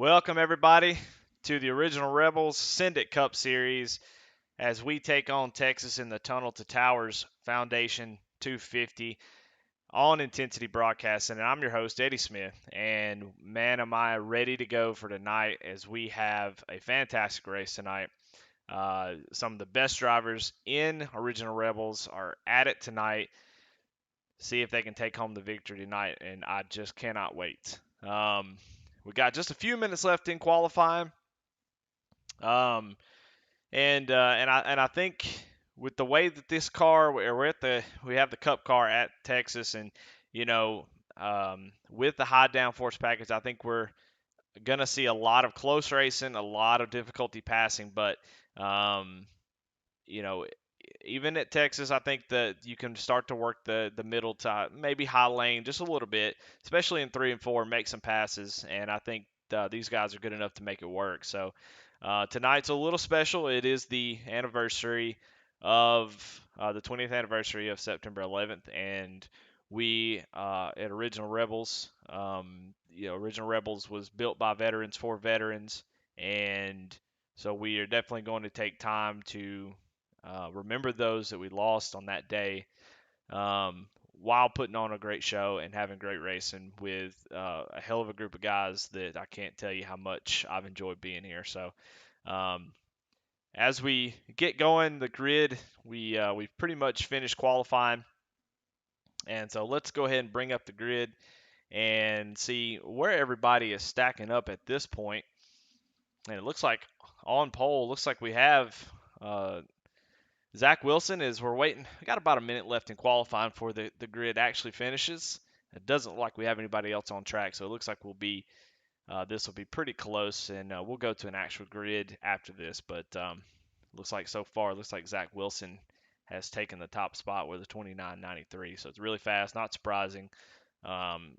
Welcome, everybody, to the Original Rebels Send It Cup Series as we take on Texas in the Tunnel to Towers Foundation 250 on Intensity Broadcasting. And I'm your host, Eddie Smith. And man, am I ready to go for tonight as we have a fantastic race tonight. Some of the best drivers in Original Rebels are at it tonight. See if they can take home the victory tonight, and I just cannot wait. We got just a few minutes left in qualifying. Um, and I think with the way that this car, we have the Cup car at Texas, and you know, with the high downforce package, I think we're gonna see a lot of close racing, a lot of difficulty passing, but um, you know, even at Texas, I think that you can start to work the middle to maybe high lane just a little bit, especially in 3 and 4, make some passes, and I think these guys are good enough to make it work. So tonight's a little special. It is the anniversary of the 20th anniversary of September 11th, and we at Original Rebels, Original Rebels was built by veterans for veterans, and so we are definitely going to take time to remember those that we lost on that day, um, while putting on a great show and having great racing with a hell of a group of guys that I can't tell you how much I've enjoyed being here. So um, as we get going, the grid, we've pretty much finished qualifying, and so let's go ahead and bring up the grid and see where everybody is stacking up at this point. And it looks like on pole, looks like we have uh, Zach Wilson is we're waiting. We got about a minute left in qualifying before the grid actually finishes. It doesn't look like we have anybody else on track, so it looks like this will be pretty close, and we'll go to an actual grid after this. But looks like so far, looks like Zach Wilson has taken the top spot with a 29.93. So it's really fast, not surprising. Um,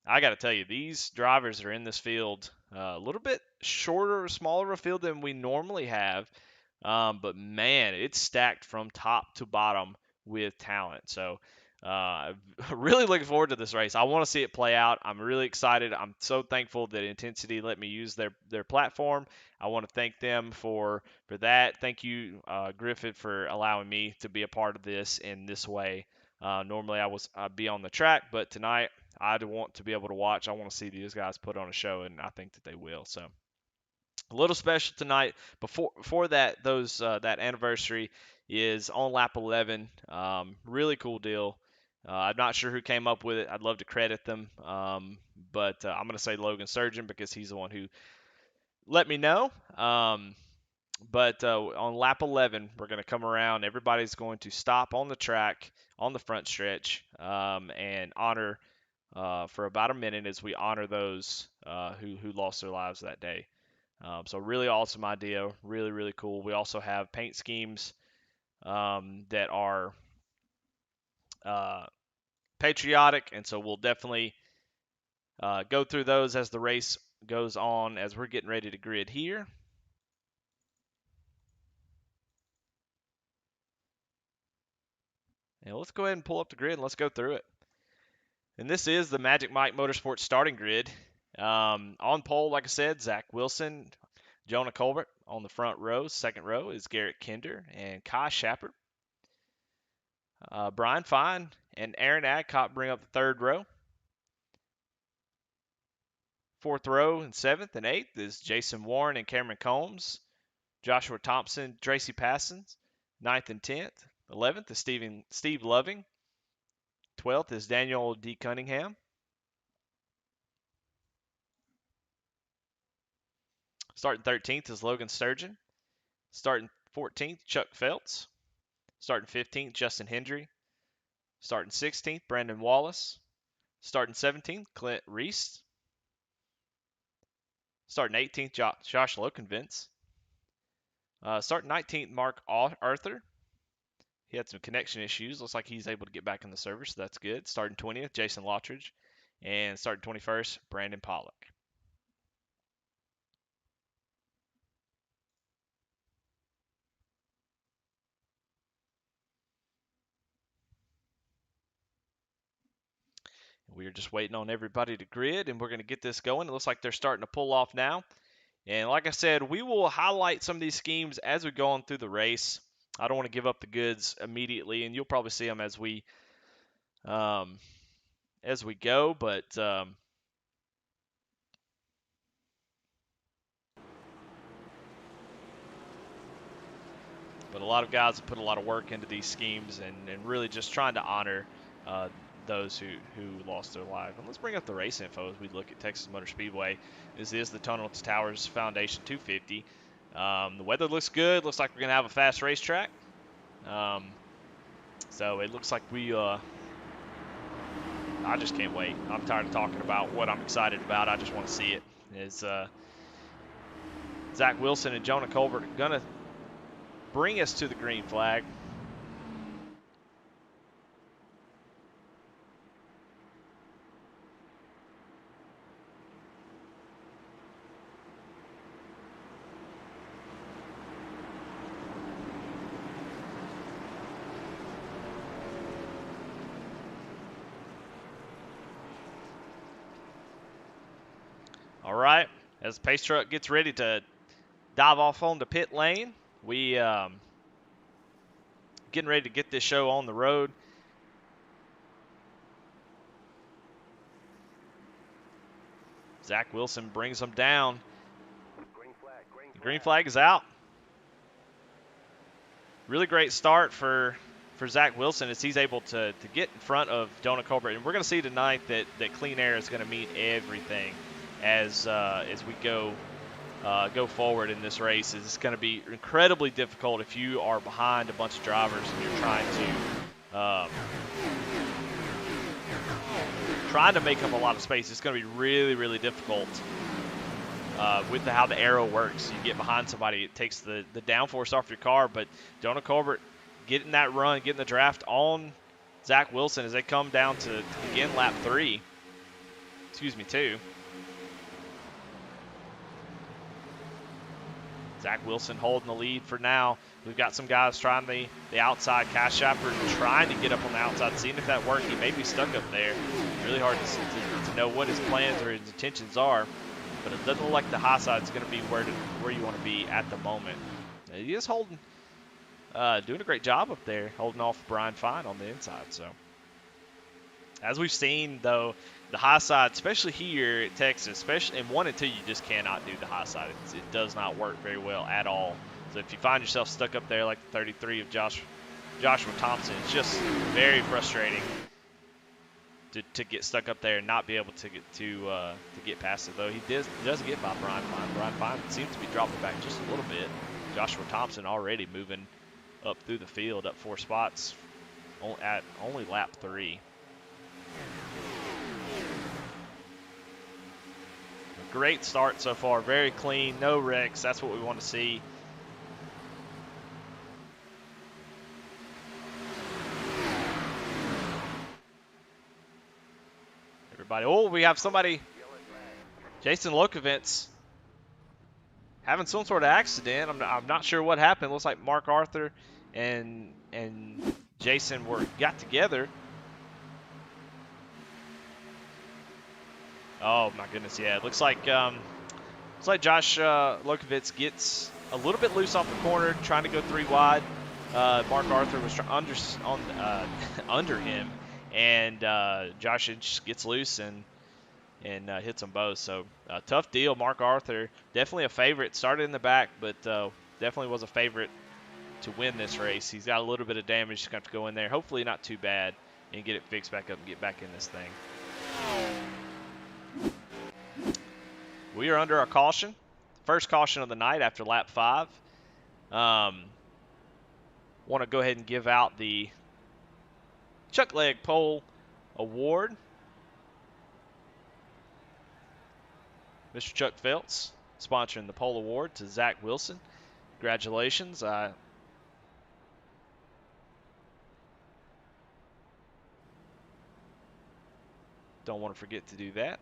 I got to tell you, these drivers are in this field a little bit shorter, smaller a field than we normally have. But man, it's stacked from top to bottom with talent. So, really looking forward to this race. I want to see it play out. I'm really excited. I'm so thankful that Intensity let me use their platform. I want to thank them for that. Thank you, Griffith, for allowing me to be a part of this in this way. Normally I'd be on the track, but tonight I want to be able to watch. I want to see these guys put on a show, and I think that they will. So a little special tonight. Before that, that anniversary is on lap 11. Really cool deal. I'm not sure who came up with it. I'd love to credit them, but I'm going to say Logan Surgeon because he's the one who let me know. But on lap 11, we're going to come around. Everybody's going to stop on the track on the front stretch, and honor for about a minute as we honor those who lost their lives that day. So really awesome idea, really really cool. We also have paint schemes that are uh, patriotic, and so we'll definitely go through those as the race goes on as we're getting ready to grid here. And let's go ahead and pull up the grid and let's go through it. And this is the Magic Mike Motorsports starting grid. On pole, like I said, Zach Wilson, Jonah Colbert on the front row. Second row is Garrett Kinder and Kai Shapper. Brian Fine and Aaron Adcock bring up the third row. Fourth row and seventh and eighth is Jason Warren and Cameron Combs. Joshua Thompson, Tracy Passons. Ninth and 10th. 11th is Steve Loving. 12th is Daniel D. Cunningham. Starting 13th is Logan Sturgeon. Starting 14th, Chuck Feltz. Starting 15th, Justin Hendry. Starting 16th, Brandon Wallace. Starting 17th, Clint Reese. Starting 18th, Josh Lokenvins. Starting 19th, Mark Arthur. He had some connection issues. Looks like he's able to get back in the service, so that's good. Starting 20th, Jason Lottridge. And starting 21st, Brandon Pollock. we're just waiting on everybody to grid, and we're going to get this going. It looks like they're starting to pull off now. And like I said, we will highlight some of these schemes as we go on through the race. I don't want to give up the goods immediately, and you'll probably see them as we go. But a lot of guys have put a lot of work into these schemes and really just trying to honor those who lost their life. And let's bring up the race info as we look at Texas Motor Speedway. This is the Tunnel to Towers Foundation 250. The weather looks good. Looks like we're going to have a fast racetrack. So it looks like I just can't wait. I'm tired of talking about what I'm excited about. I just want to see it. Is Zach Wilson and Jonah Colbert going to bring us to the green flag? All right, as the pace truck gets ready to dive off on the pit lane, we getting ready to get this show on the road. Zach Wilson brings them down. The green flag is out. Really great start for Zach Wilson as he's able to get in front of Jonah Colbert. And we're going to see tonight that clean air is going to mean everything as we go forward in this race. It's going to be incredibly difficult if you are behind a bunch of drivers and you're trying to make up a lot of space. It's going to be really, really difficult with how the arrow works. You get behind somebody, it takes the downforce off your car. But Jonah Colbert getting that run, getting the draft on Zach Wilson as they come down to begin lap 2. Zach Wilson holding the lead for now. We've got some guys trying the outside. Cash Shopper trying to get up on the outside, seeing if that worked. He may be stuck up there. Really hard to know what his plans or his intentions are. But it doesn't look like the high side is going to be where you want to be at the moment. He is holding, doing a great job up there, holding off Brian Fine on the inside. So, as we've seen, though, the high side, especially here at Texas, especially in 1 and 2, you just cannot do the high side. It does not work very well at all. So if you find yourself stuck up there like the 33 of Joshua Thompson, it's just very frustrating to get stuck up there and not be able to get past it. Though he does get by Brian Fine. Brian Fine seems to be dropping back just a little bit. Joshua Thompson already moving up through the field, up 4 spots at only lap 3. Great start so far, very clean, no wrecks. That's what we want to see. Everybody, oh, we have somebody, Jason Lokovitz, having some sort of accident. I'm not sure what happened. Looks like Mark Arthur and Jason got together. Oh my goodness, yeah. It looks like Josh Lokovitz gets a little bit loose off the corner, trying to go 3 wide. Mark Arthur was under him, and Josh just gets loose and hits them both. So tough deal. Mark Arthur, definitely a favorite. Started in the back, but definitely was a favorite to win this race. He's got a little bit of damage. He's going to have to go in there. Hopefully not too bad, and get it fixed back up and get back in this thing. We are under a caution. First caution of the night after lap 5. Want to go ahead and give out the Chuck Leg Pole Award. Mr. Chuck Feltz sponsoring the pole award to Zach Wilson. Congratulations. Don't want to forget to do that.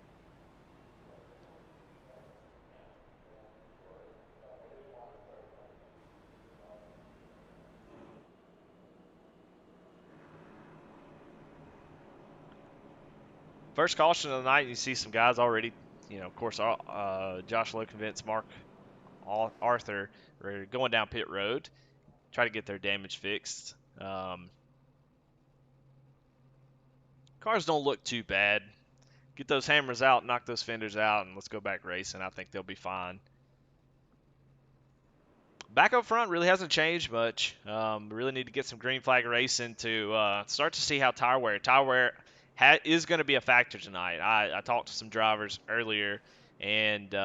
First caution of the night, you see some guys already, of course, Josh Lokenvitz, Mark Arthur are going down pit road, try to get their damage fixed. Cars don't look too bad. Get those hammers out, knock those fenders out, and let's go back racing. I think they'll be fine. Back up front really hasn't changed much. We really need to get some green flag racing to start to see how tire wear. Tire wear is going to be a factor tonight. I talked to some drivers earlier, and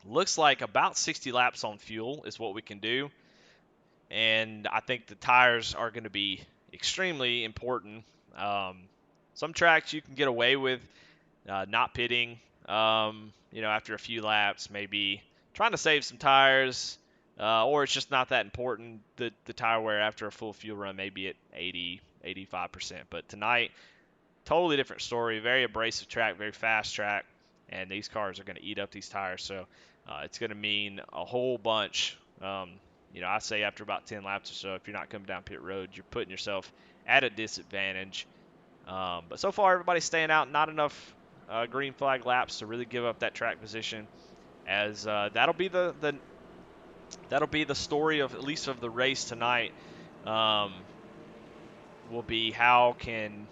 looks like about 60 laps on fuel is what we can do. And I think the tires are going to be extremely important. Some tracks you can get away with not pitting, after a few laps, maybe trying to save some tires, or it's just not that important. The tire wear after a full fuel run may be at 80, 85%. But tonight, totally different story. Very abrasive track, very fast track, and these cars are going to eat up these tires. So it's going to mean a whole bunch. I say after about 10 laps or so, if you're not coming down pit road, you're putting yourself at a disadvantage. But so far, everybody's staying out. Not enough green flag laps to really give up that track position. As that'll be the story of at least of the race tonight. Will be how can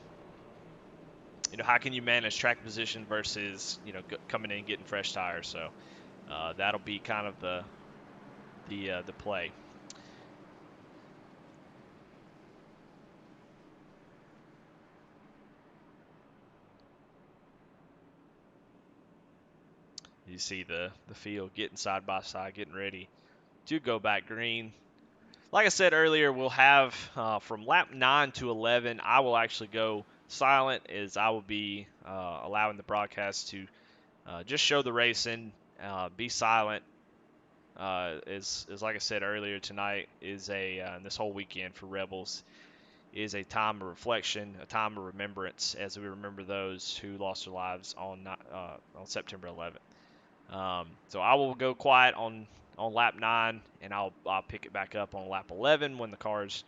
you manage track position versus coming in and getting fresh tires. So that'll be kind of the play. You see the field getting side by side, getting ready to go back green. Like I said earlier, we'll have from lap 9 to 11, I will actually go silent, as I will be allowing the broadcast to just show the racing, be silent. Is like I said earlier, tonight is this whole weekend for Rebels is a time of reflection, a time of remembrance, as we remember those who lost their lives on September 11th. So I will go quiet on lap 9, and I'll pick it back up on lap 11 when the cars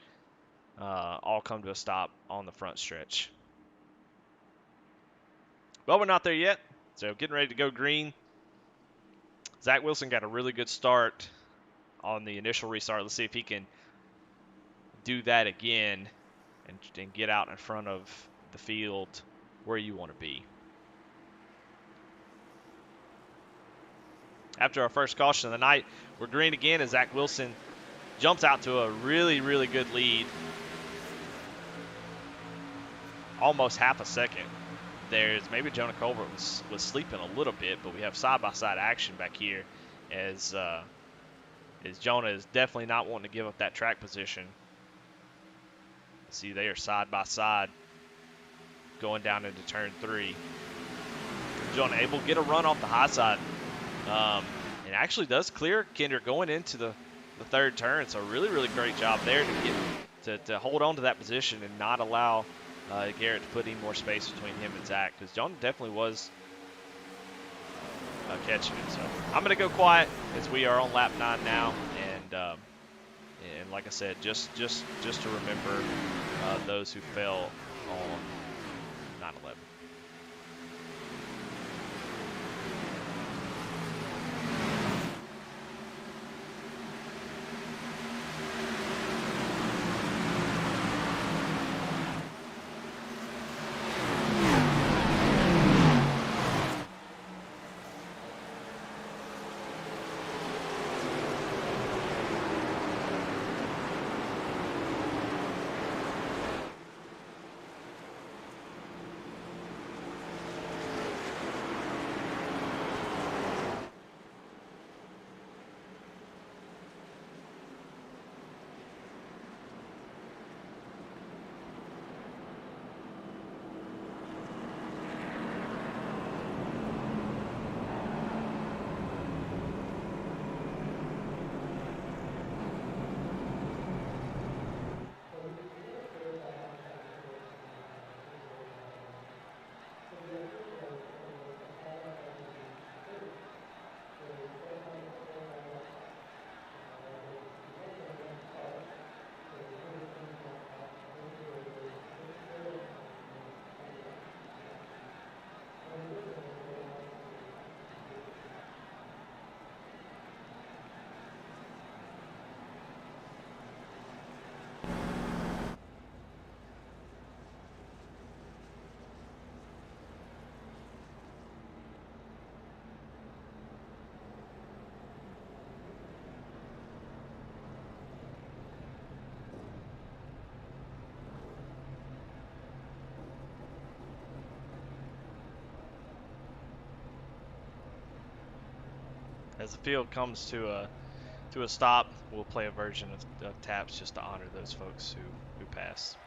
all come to a stop on the front stretch. But we're not there yet, so getting ready to go green. Zach Wilson got a really good start on the initial restart. Let's see if he can do that again and get out in front of the field where you want to be. After our first caution of the night, we're green again as Zach Wilson jumps out to a really, really good lead. Almost half a second. There's maybe Jonah Colbert was sleeping a little bit, but we have side-by-side action back here as Jonah is definitely not wanting to give up that track position. See, they are side-by-side going down into turn 3. Jonah able to get a run off the high side. And actually does clear Kendrick going into the third turn. So really, really great job there to hold on to that position and not allow Garrett to put any more space between him and Zach, because Jonah definitely was catching it. So I'm going to go quiet as we are on lap 9 now, and like I said, just to remember those who fell on 9/11. As the field comes to a stop, we'll play a version of taps just to honor those folks who passed.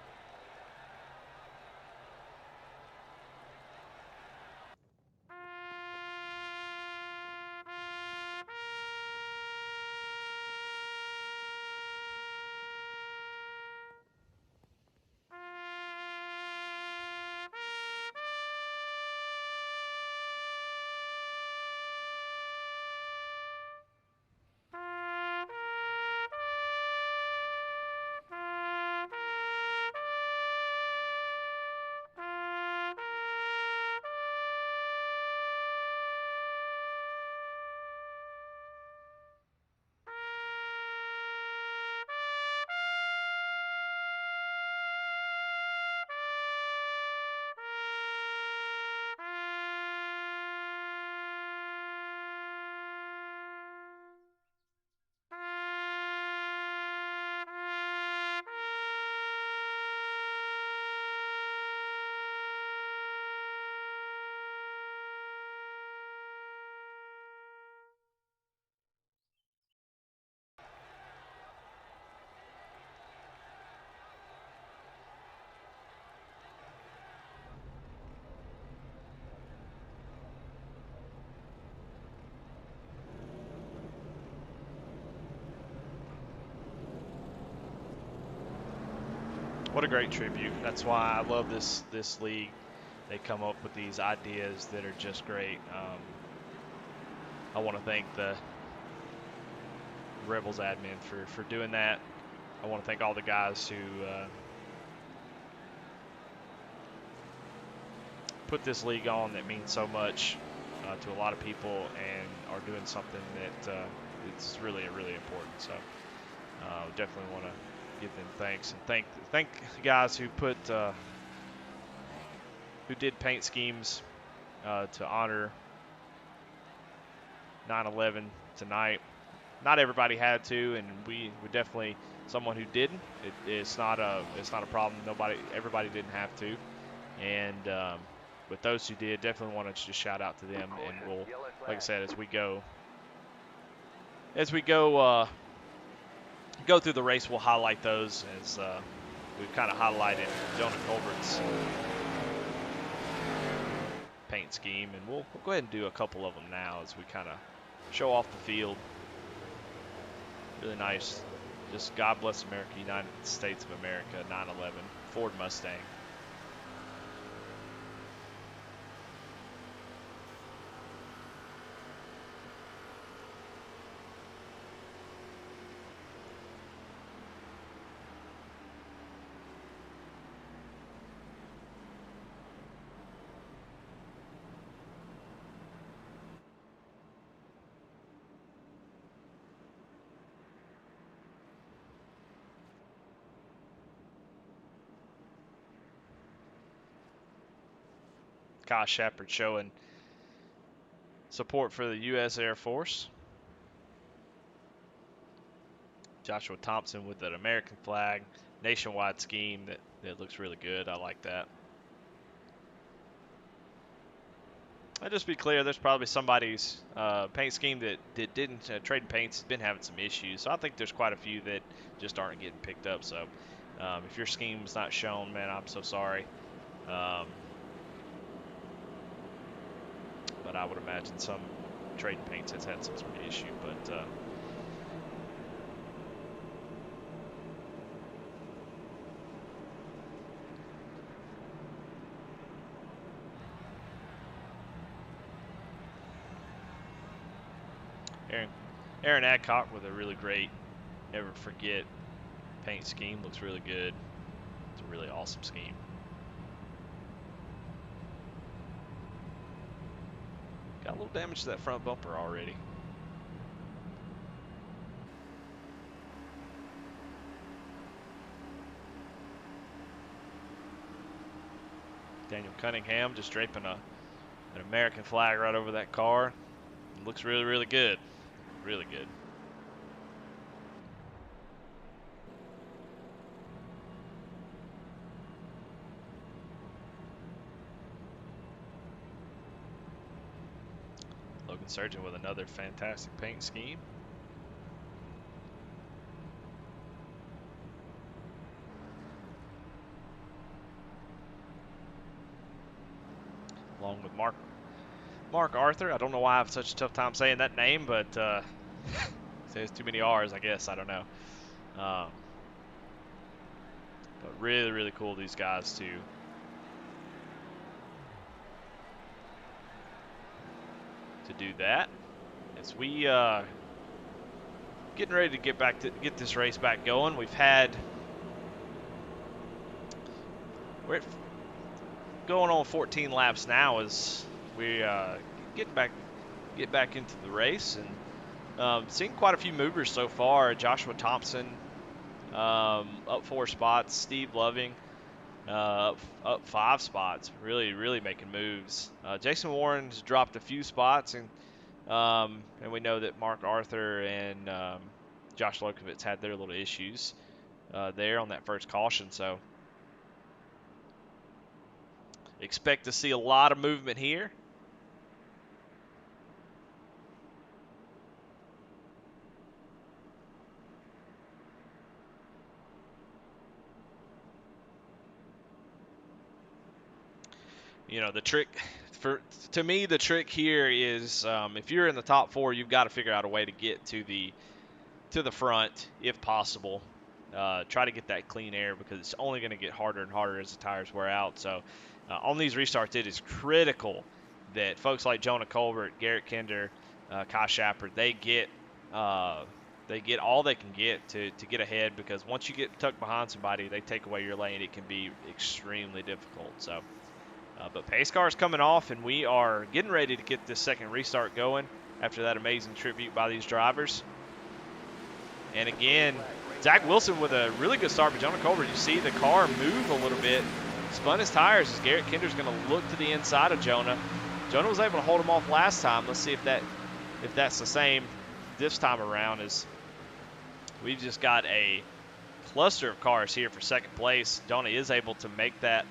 What a great tribute. That's why I love this league. They come up with these ideas that are just great. I want to thank the Rebels admin for doing that. I want to thank all the guys who put this league on that means so much to a lot of people and are doing something that it's really important. So definitely want to give them thanks and thank the guys who put who did paint schemes to honor 9/11 tonight. Not everybody had to, and we definitely someone who didn't. It's not a problem. Everybody didn't have to, and but those who did, definitely want to just shout out to them. And we'll, like I said, as we go go through the race, we'll highlight those as we've kind of highlighted Jonah Colbert's paint scheme, and we'll go ahead and do a couple of them now as we kind of show off the field. Really nice. Just God bless America, United States of America, 9/11 Ford Mustang. Kyle Shepard showing support for the U.S. Air Force. Joshua Thompson with an American flag, nationwide scheme that looks really good. I like that. And just be clear, there's probably somebody's paint scheme that didn't Trading Paints has been having some issues. So I think there's quite a few that just aren't getting picked up. So if your scheme's not shown, man, I'm so sorry. But I would imagine some Trading Paints has had some sort of issue. But Aaron Adcock with a really great, never forget paint scheme. Looks really good. It's a really awesome scheme. Got a little damage to that front bumper already. Daniel Cunningham just draping an American flag right over that car. It looks really, really good. Really good. Logan Surgeon with another fantastic paint scheme. Along with Mark Arthur. I don't know why I have such a tough time saying that name, but there's too many R's, I guess. I don't know. But really, really cool these guys to do that. As we getting ready to get this race back going. We're going on 14 laps now as we get back into the race, and seeing quite a few movers so far. Joshua Thompson up 4 spots. Steve Loving up 5 spots. Really, really making moves. Jason Warren's dropped a few spots, and we know that Mark Arthur and Josh Lokovitz had their little issues there on that first caution. So expect to see a lot of movement here. You know, the trick to me, the trick here is if you're in the top 4, you've got to figure out a way to get to the front if possible. Try to get that clean air because it's only going to get harder and harder as the tires wear out. So on these restarts, it is critical that folks like Jonah Colbert, Garrett Kinder, Kai Shepard, they get all they can get to get ahead, because once you get tucked behind somebody, they take away your lane. It can be extremely difficult. So, but pace car is coming off, and we are getting ready to get this second restart going after that amazing tribute by these drivers. And again, Zach Wilson with a really good start, but Jonah Colbert, you see the car move a little bit, spun his tires as Garrett Kinder's going to look to the inside of Jonah. Jonah was able to hold him off last time. Let's see if that's the same this time around, as we've just got a cluster of cars here for second place. Jonah is able to make that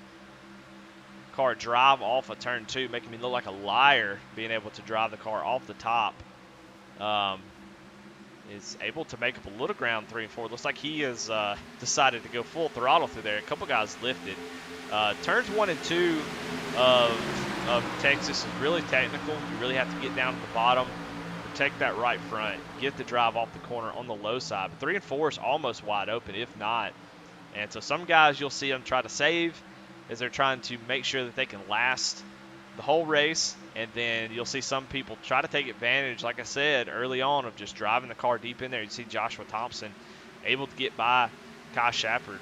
car drive off of turn 2, making me look like a liar being able to drive the car off the top. Is able to make up a little ground 3 and 4. Looks like he has decided to go full throttle through there. A couple guys lifted. Turns 1 and 2 of Texas is really technical. You really have to get down to the bottom, protect that right front, get the drive off the corner on the low side. But 3 and 4 is almost wide open, if not. And so some guys, you'll see them try to save as they're trying to make sure that they can last the whole race, and then you'll see some people try to take advantage, like I said, early on, of just driving the car deep in there. You see Joshua Thompson able to get by Kai Shepard.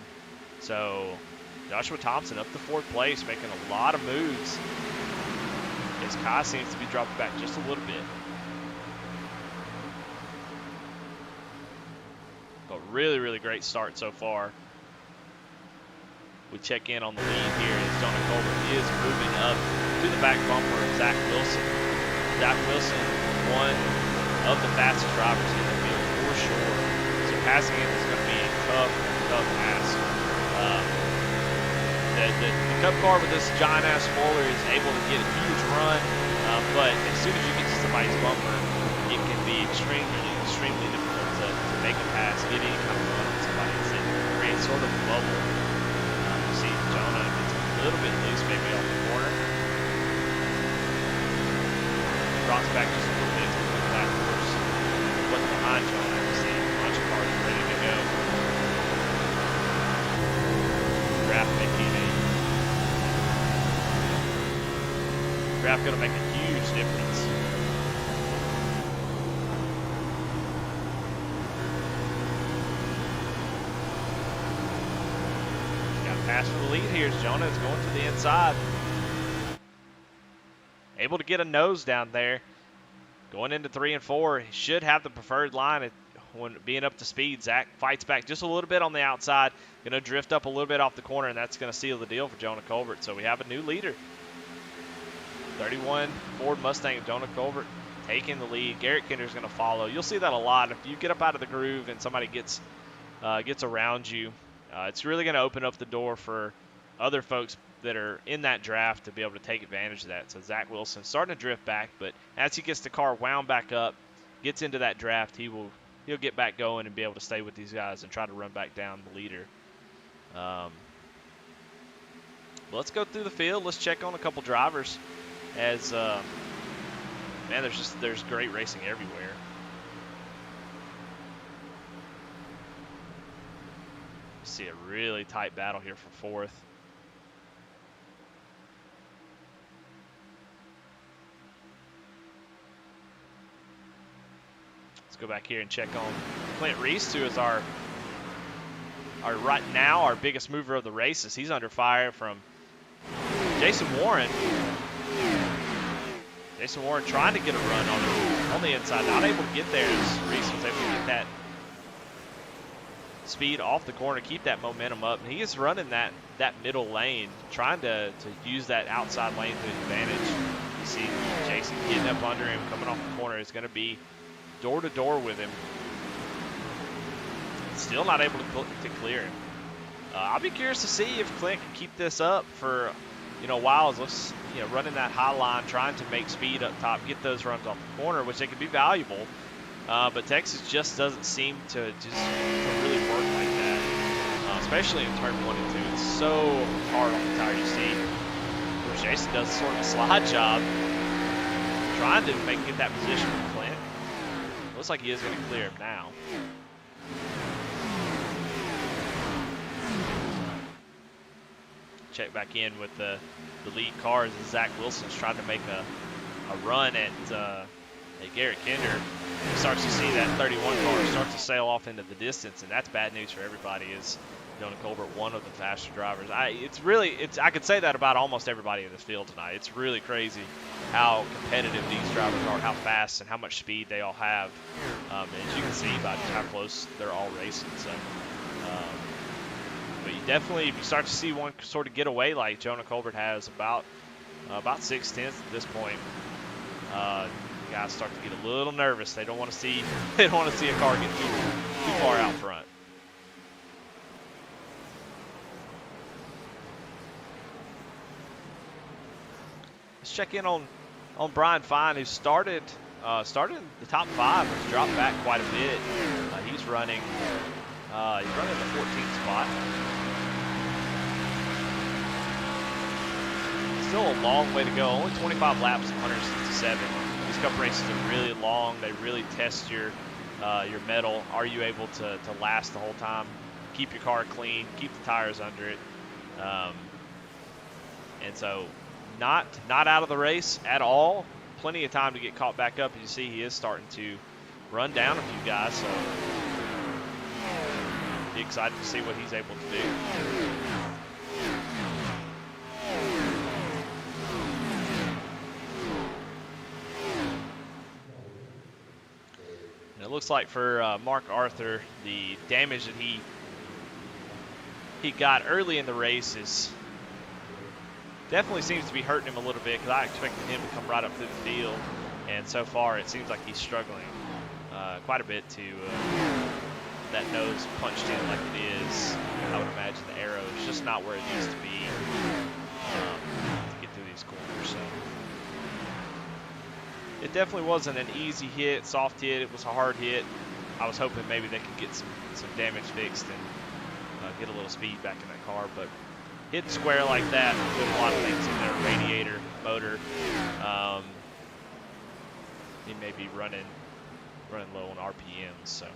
So Joshua Thompson up to 4th place, making a lot of moves, as Kai seems to be dropping back just a little bit. But really, really great start so far. We check in on the lead here as Jonah Colbert is moving up to the back bumper of Zach Wilson. Zach Wilson, one of the fastest drivers in the field for sure. So passing him is going to be a tough task. The Cup car with this giant-ass spoiler is able to get a huge run, but as soon as you get to somebody's bumper, it can be extremely difficult to make a pass, get any kind of run on somebody. It creates sort of a bubble. See Jonah gets a little bit loose maybe on the corner. Drops back just a little bit to the back, of course. What's behind Jonah? You see a bunch of cars ready to go. Graf going to make a huge difference. Pass for the lead here as Jonah is going to the inside. Able to get a nose down there. Going into 3 and 4. He should have the preferred line when being up to speed. Zach fights back just a little bit on the outside. Going to drift up a little bit off the corner, and that's going to seal the deal for Jonah Colbert. So we have a new leader. 31 Ford Mustang of Jonah Colbert taking the lead. Garrett Kinder is going to follow. You'll see that a lot. If you get up out of the groove and somebody gets around you, it's really going to open up the door for other folks that are in that draft to be able to take advantage of that. So Zach Wilson starting to drift back, but as he gets the car wound back up, gets into that draft, he'll get back going and be able to stay with these guys and try to run back down the leader. Let's go through the field. Let's check on a couple drivers. As man, there's great racing everywhere. See a really tight battle here for fourth. Let's go back here and check on Clint Reese, who is our right now our biggest mover of the races. He's under fire from Jason Warren. Jason Warren trying to get a run on the inside, not able to get there as Reese was able to get that speed off the corner, keep that momentum up. And he is running that middle lane, trying to use that outside lane to his advantage. You see Jason getting up under him, coming off the corner. Is going to be door to door with him. Still not able to clear him. I'll be curious to see if Clint can keep this up for a while. Looks running that high line, trying to make speed up top, get those runs off the corner, which they could be valuable. But Texas just doesn't seem to really work like that, especially in turn 1 and 2. It's so hard on the tire. You see, where Jason does sort of a slide job, trying to get that position with Clint. Looks like he is going to clear him now. Check back in with the lead cars as Zach Wilson's trying to make a run at Garrett Kinder. He starts to see that 31 car start to sail off into the distance, and that's bad news for everybody. Is Jonah Colbert one of the faster drivers? I could say that about almost everybody in this field tonight. It's really crazy how competitive these drivers are, how fast and how much speed they all have. As you can see by just how close they're all racing. So. But you definitely, if you start to see one sort of get away like Jonah Colbert has about 6/10 at this point, guys start to get a little nervous. They don't want to see a car get too far out front. Let's check in on Brian Fine, who started in the top 5, but dropped back quite a bit. He's running the 14th spot. Still a long way to go. Only 25 laps, 167. These cup races are really long. They really test your mettle. Are you able to last the whole time? Keep your car clean. Keep the tires under it. And so, not out of the race at all. Plenty of time to get caught back up. As you see, he is starting to run down a few guys. So, be excited to see what he's able to do. It looks like for Mark Arthur, the damage that he got early in the race definitely seems to be hurting him a little bit, because I expected him to come right up through the field, and so far it seems like he's struggling quite a bit to that nose punched in like it is. I would imagine the arrow is just not where it needs to be to get through these corners. So. It definitely wasn't an easy hit, soft hit. It was a hard hit. I was hoping maybe they could get some damage fixed and get a little speed back in that car. But hitting square like that, with a lot of things in there, radiator, motor. He may be running low on RPMs. So.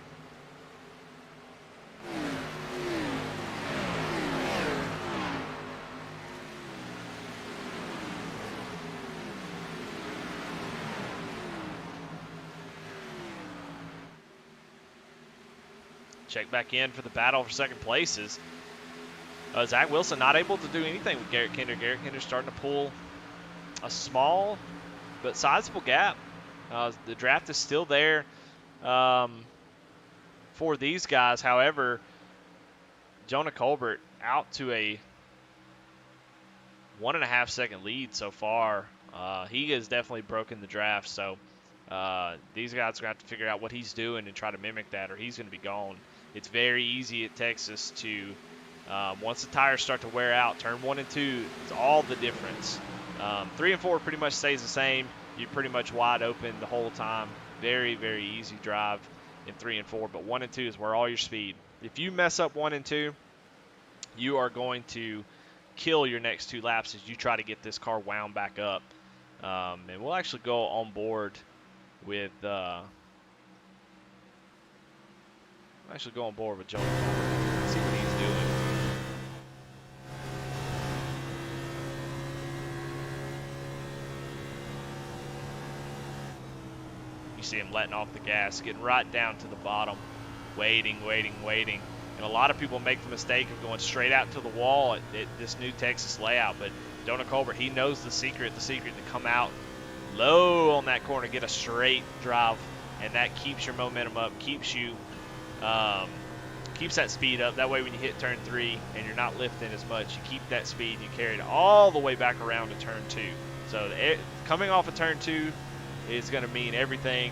Check back in for the battle for second places. Zach Wilson not able to do anything with Garrett Kinder. Garrett Kinder starting to pull a small but sizable gap. The draft is still there for these guys. However, Jonah Colbert out to a 1.5 second lead so far. He has definitely broken the draft. So these guys are going to have to figure out what he's doing and try to mimic that, or he's going to be gone. It's very easy at Texas to Once the tires start to wear out, turn 1 and 2 is all the difference. 3 and 4 pretty much stays the same. You're pretty much wide open the whole time. Very, very easy drive in 3 and 4, but 1 and 2 is where all your speed. If you mess up 1 and 2, you are going to kill your next 2 laps as you try to get this car wound back up. And we'll actually go on board with Jonah. See what he's doing. You see him letting off the gas, getting right down to the bottom, waiting. And a lot of people make the mistake of going straight out to the wall at this new Texas layout, but Jonah Colbert, he knows the secret to come out low on that corner, get a straight drive, and that keeps your momentum up, keeps that speed up. That way when you hit turn 3 and you're not lifting as much, you keep that speed and you carry it all the way back around to turn 2. So coming off of turn 2 is going to mean everything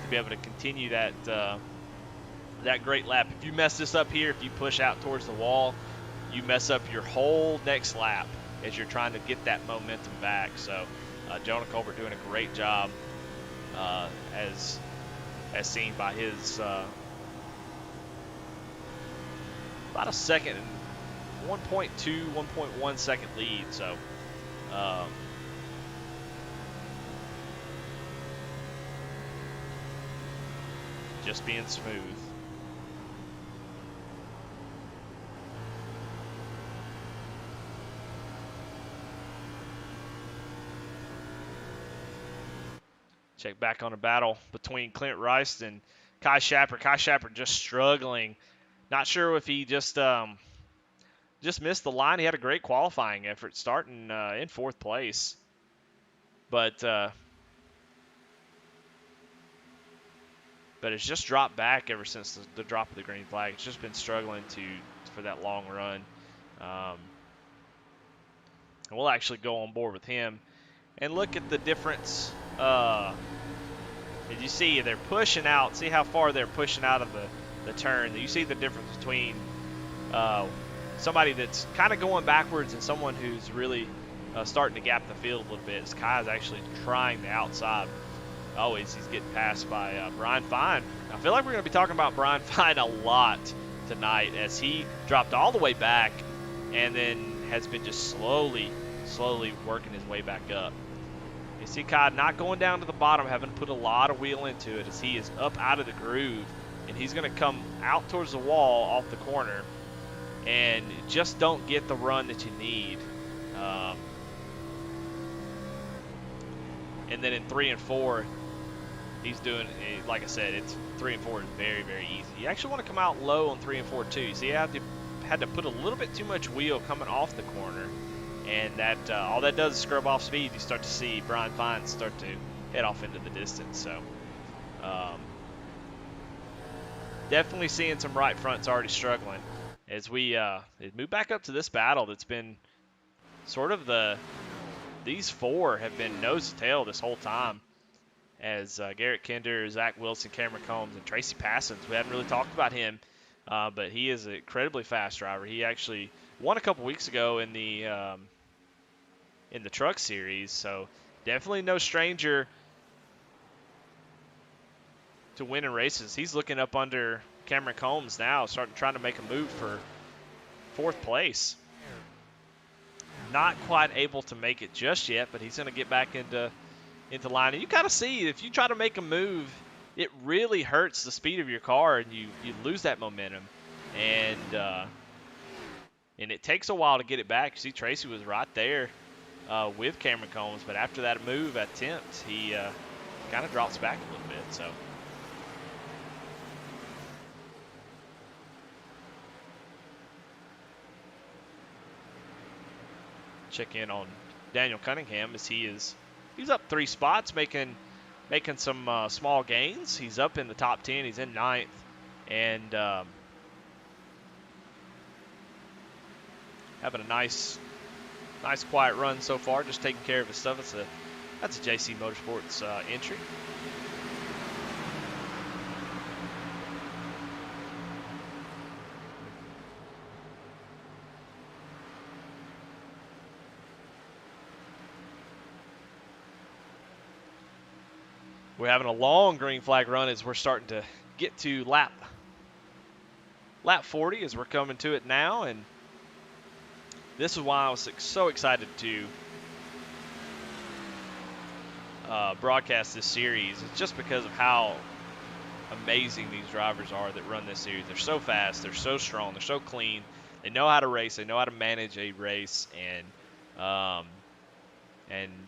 to be able to continue that great lap. If you mess this up here, if you push out towards the wall, you mess up your whole next lap as you're trying to get that momentum back. So Jonah Colbert doing a great job as seen by his about a second, 1.2, 1.1 second lead. So just being smooth. Check back on a battle between Clint Rice and Kai Shapper. Kai Shapper just struggling. Not sure if he just missed the line. He had a great qualifying effort, starting in 4th place. But it's just dropped back ever since the drop of the green flag. It's just been struggling for that long run. And we'll actually go on board with him and look at the difference. As you see, they're pushing out. See how far they're pushing out of the turn. You see the difference between somebody that's kind of going backwards and someone who's really starting to gap the field a little bit. As Kai's actually trying the outside. He's getting passed by Brian Fine. I feel like we're going to be talking about Brian Fine a lot tonight as he dropped all the way back and then has been just slowly working his way back up. You see Kai not going down to the bottom, having to put a lot of wheel into it as he is up out of the groove, and he's going to come out towards the wall off the corner and just don't get the run that you need. And then in 3 and 4, he's doing, like I said, it's 3 and 4 is very, very easy. You actually want to come out low on 3 and 4 too. See, I had to put a little bit too much wheel coming off the corner, and that all that does is scrub off speed. You start to see Brian Fine start to head off into the distance. So definitely seeing some right fronts already struggling as we move back up to this battle that's been sort of these 4 have been nose to tail this whole time. As Garrett Kinder, Zach Wilson, Cameron Combs, and Tracy Passons. We haven't really talked about him, but he is an incredibly fast driver. He actually won a couple weeks ago in the Truck Series, so definitely no stranger to winning races. He's looking up under Cameron Combs now, trying to make a move for 4th place. Not quite able to make it just yet, but he's going to get back into line. And you kind of see, if you try to make a move, it really hurts the speed of your car, and you lose that momentum. And it takes a while to get it back. You see, Tracy was right there with Cameron Combs, but after that attempt, he kind of drops back a little bit. So check in on Daniel Cunningham as he's up 3 spots, making some small gains. He's up in the top 10. He's in 9th, and having a nice quiet run so far, just taking care of his stuff. That's a JC Motorsports entry. we're having a long green flag run as we're starting to get to lap 40 as we're coming to it now, and this is why I was so excited to broadcast this series. It's just because of how amazing these drivers are that run this series. They're so fast, they're so strong, they're so clean. They know how to race, they know how to manage a race, and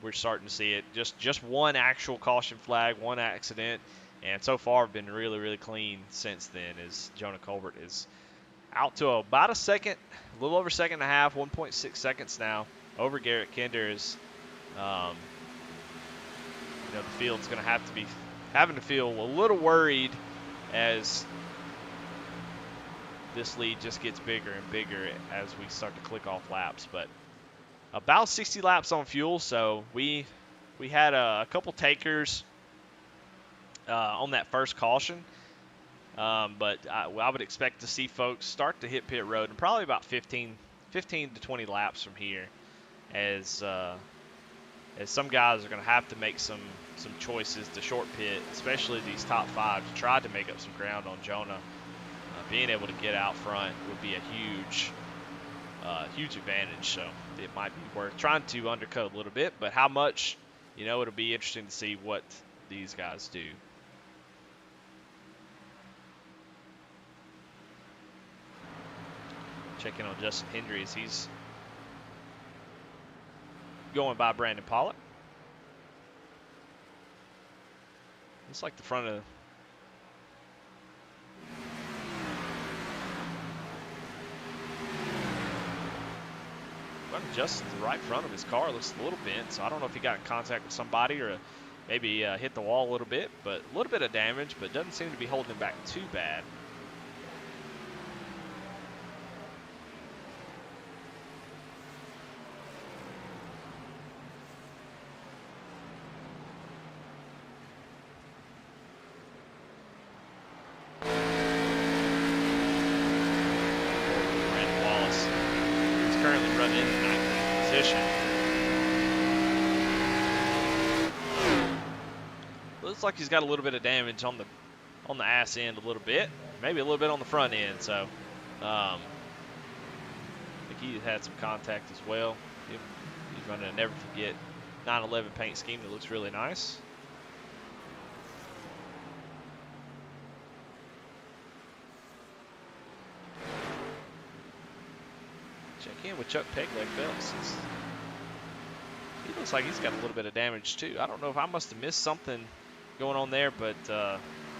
we're starting to see it. Just one actual caution flag, one accident, and so far have been really, really clean since then, as Jonah Colbert is out to about a second, a little over a second and a half, 1.6 seconds now over Garrett Kinder. The field's going to have to be having to feel a little worried as this lead just gets bigger and bigger as we start to click off laps. But about 60 laps on fuel, so we had a couple takers on that first caution. But I would expect to see folks start to hit pit road in probably about 15 to 20 laps from here, as some guys are going to have to make some choices to short pit, especially these top five, to try to make up some ground on Jonah. Being able to get out front would be a huge advantage, so it might be worth trying to undercut a little bit, but how much, it'll be interesting to see what these guys do. Checking on Justin Hendry as he's going by Brandon Pollock. Looks like the front of Justin's the right front of his car looks a little bent, so I don't know if he got in contact with somebody or maybe hit the wall a little bit, but a little bit of damage, but doesn't seem to be holding him back too bad. Looks like he's got a little bit of damage on the ass end a little bit, maybe a little bit on the front end. So I think he had some contact as well. He's running a Never Forget 911 paint scheme that looks really nice. Check in with Chuck Pegleg Phelps. He looks like he's got a little bit of damage too. I don't know if I must have missed something going on there, but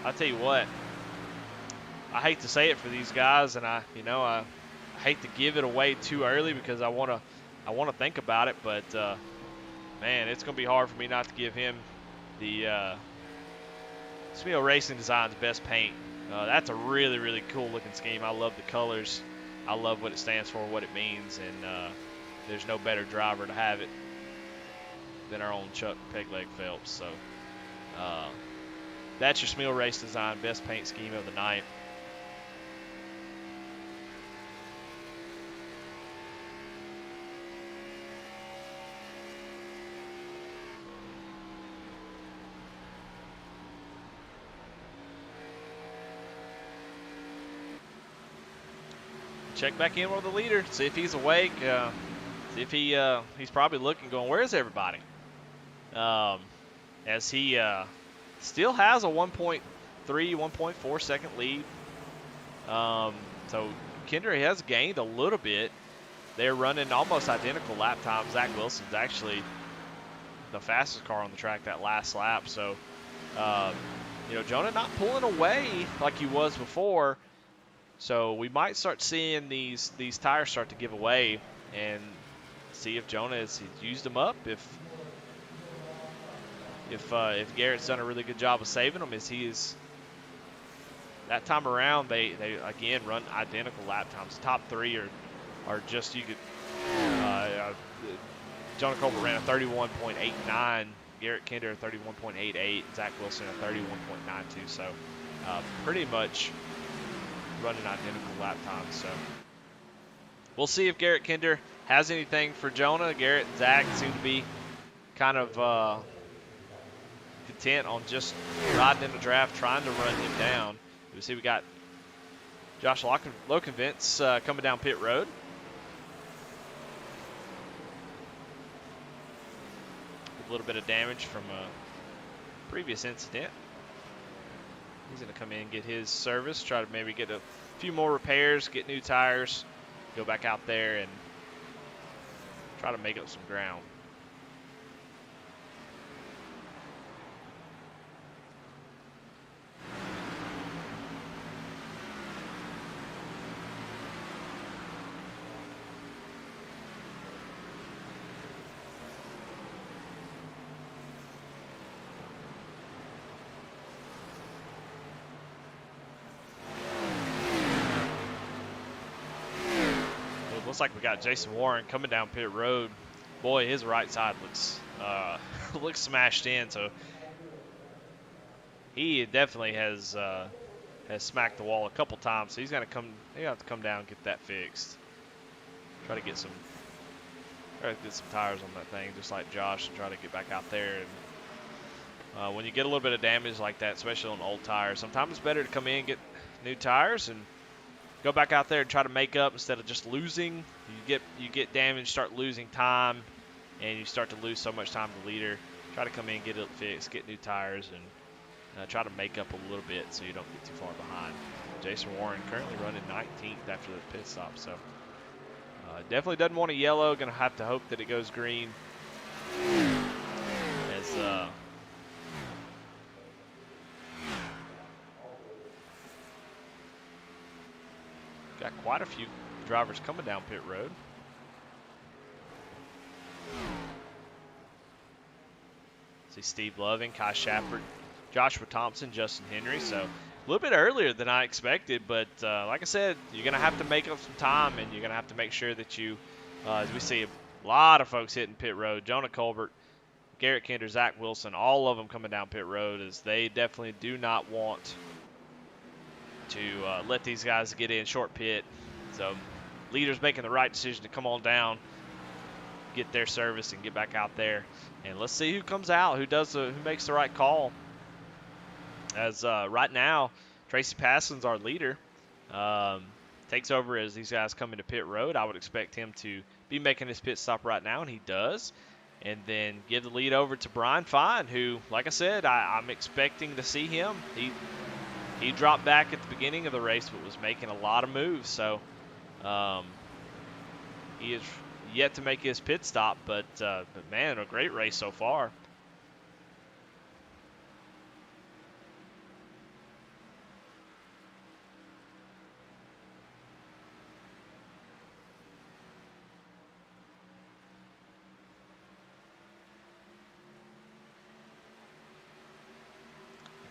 I'll tell you what, I hate to say it for these guys, and I hate to give it away too early because I want to think about it, but man, it's going to be hard for me not to give him the Smeo Racing Design's best paint. That's a really, really cool looking scheme. I love the colors. I love what it stands for, what it means, and there's no better driver to have it than our own Chuck Pegleg Phelps. So that's your Smeo Race Design best paint scheme of the night. Check back in with the leader, see if he's awake, see if he's probably looking, going, where's everybody? As he still has a 1.3, 1.4 second lead. So Kinder has gained a little bit. They're running almost identical lap times. Zach Wilson's actually the fastest car on the track that last lap. So, Jonah not pulling away like he was before. So we might start seeing these tires start to give away and see if Jonah has used them up. If Garrett's done a really good job of saving them, as he is. That time around, they again run identical lap times. The top three are just, you could. Jonah Colbert ran a 31.89. Garrett Kinder a 31.88. Zach Wilson a 31.92. So pretty much running identical lap times. So we'll see if Garrett Kinder has anything for Jonah. Garrett and Zach seem to be kind of content on just riding in the draft, trying to run him down. You see we got Josh Lokenvitz coming down pit road. A little bit of damage from a previous incident. He's going to come in and get his service, try to maybe get a few more repairs, get new tires, go back out there and try to make up some ground. Looks like we got Jason Warren coming down pit road. Boy, his right side looks looks smashed in. So he definitely has smacked the wall a couple times. So he's gonna have to come down and get that fixed. Try to get some tires on that thing, just like Josh, and try to get back out there. And when you get a little bit of damage like that, especially on old tires, sometimes it's better to come in and get new tires and go back out there and try to make up instead of just losing. You get damaged, start losing time, and you start to lose so much time to the leader. Try to come in, get it fixed, get new tires, and try to make up a little bit so you don't get too far behind. Jason Warren currently running 19th after the pit stop, so definitely doesn't want a yellow. Going to have to hope that it goes green. As got quite a few drivers coming down pit road. See Steve Loving, Kai Shafford, Joshua Thompson, Justin Henry. So a little bit earlier than I expected, but like I said, you're going to have to make up some time, and you're going to have to make sure that you, as we see a lot of folks hitting pit road, Jonah Colbert, Garrett Kinder, Zach Wilson, all of them coming down pit road, as they definitely do not want to let these guys get in short pit. So leaders making the right decision to come on down, get their service, and get back out there. And let's see who comes out, who makes the right call. As right now, Tracy Passon's our leader. Takes over as these guys come into pit road. I would expect him to be making his pit stop right now, and he does. And then give the lead over to Brian Fine, who, like I said, I'm expecting to see him. He dropped back at the beginning of the race, but was making a lot of moves. So he is yet to make his pit stop, but man, a great race so far.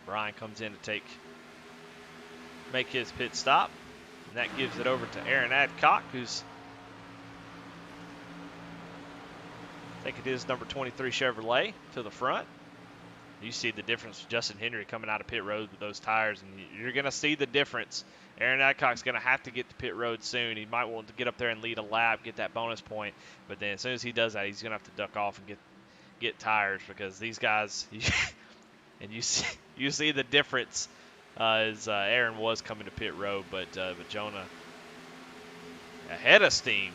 Brian comes in to make his pit stop, and that gives it over to Aaron Adcock, who's taking his number 23 Chevrolet to the front. You see the difference with Justin Henry coming out of pit road with those tires, and you're going to see the difference. Aaron Adcock's going to have to get to pit road soon. He might want to get up there and lead a lap, get that bonus point, but then as soon as he does that, he's going to have to duck off and get tires, because these guys and you see the difference as Aaron was coming to pit road, but Jonah ahead of steam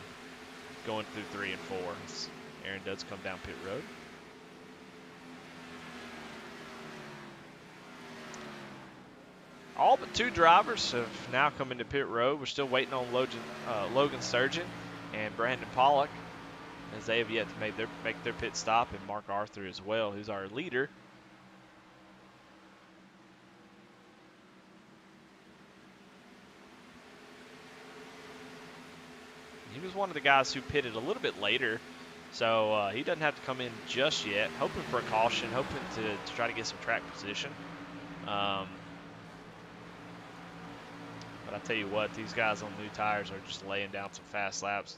going through 3 and 4. Aaron does come down pit road. All but 2 drivers have now come into pit road. We're still waiting on Logan Sturgeon and Brandon Pollock, as they have yet to make their pit stop, and Mark Arthur as well, who's our leader. He was one of the guys who pitted a little bit later, so he doesn't have to come in just yet. Hoping for a caution, hoping to try to get some track position. But I tell you what, these guys on new tires are just laying down some fast laps.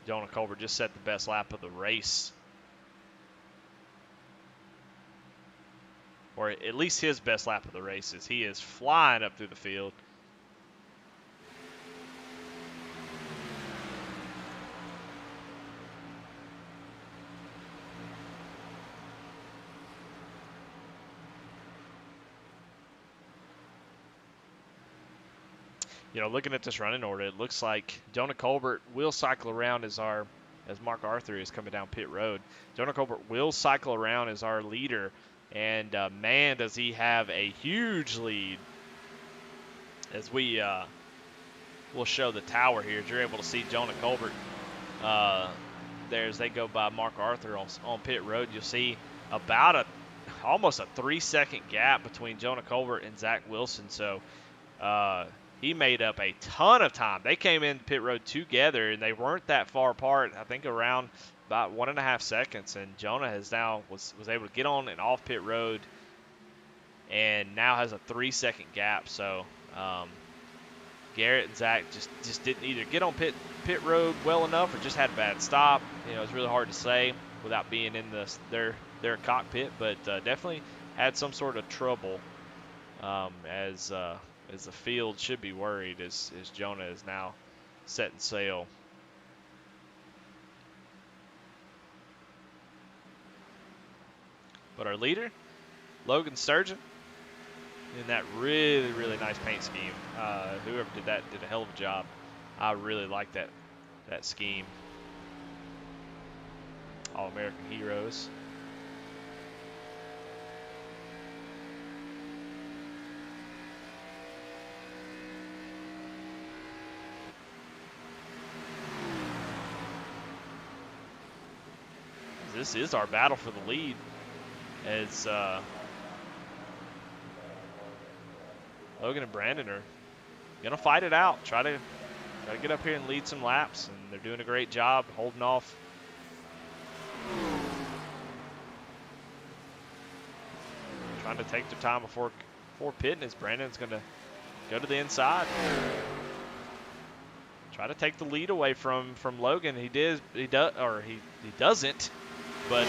Jonah Colbert just set the best lap of the race, or at least his best lap of the race, as he is flying up through the field. looking at this running order, it looks like Jonah Colbert will cycle around as Mark Arthur is coming down pit road. Jonah Colbert will cycle around as our leader, and man, does he have a huge lead. As we'll show the tower here, as you're able to see Jonah Colbert there as they go by Mark Arthur on pit road. You'll see about almost a 3-second gap between Jonah Colbert and Zach Wilson. So he made up a ton of time. They came in pit road together, and they weren't that far apart. I think around about 1.5 seconds. And Jonah was able to get on and off pit road, and now has a 3-second gap. So Garrett and Zach just didn't either get on pit road well enough, or just had a bad stop. It's really hard to say without being in their cockpit, but definitely had some sort of trouble. As the field should be worried as Jonah is now setting sail. But our leader, Logan Sturgeon, in that really, really nice paint scheme. Whoever did that did a hell of a job. I really like that scheme. All-American Heroes. This is our battle for the lead, as Logan and Brandon are gonna fight it out. Try to get up here and lead some laps, and they're doing a great job holding off. Trying to take their time before pitting, as Brandon's gonna go to the inside. Try to take the lead away from Logan. He doesn't. But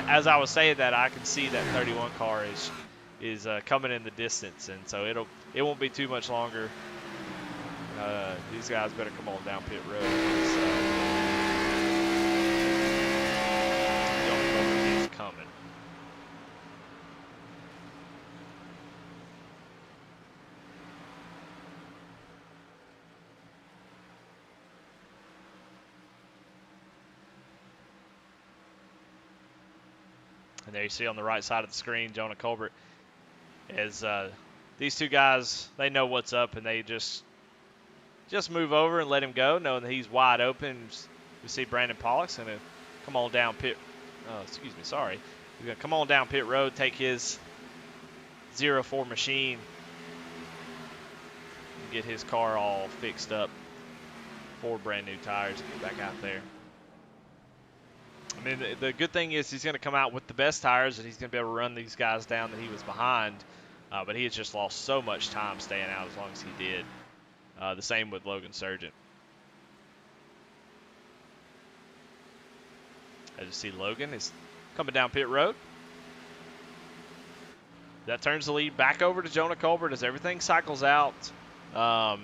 as I was saying that, I can see that 31 car is coming in the distance, and so it won't be too much longer. These guys better come on down pit road. He's coming. And there you see on the right side of the screen, Jonah Colbert. As these two guys, they know what's up, and they just move over and let him go, knowing that he's wide open. We see Brandon Pollock's going to come on down pit. He's going to come on down pit road, take his 04 machine, and get his car all fixed up, 4 brand new tires, and get back out there. I mean, the good thing is he's going to come out with the best tires, and he's going to be able to run these guys down that he was behind. But he has just lost so much time staying out as long as he did. The same with Logan Sturgeon. As you see, Logan is coming down pit road. That turns the lead back over to Jonah Colbert as everything cycles out. Not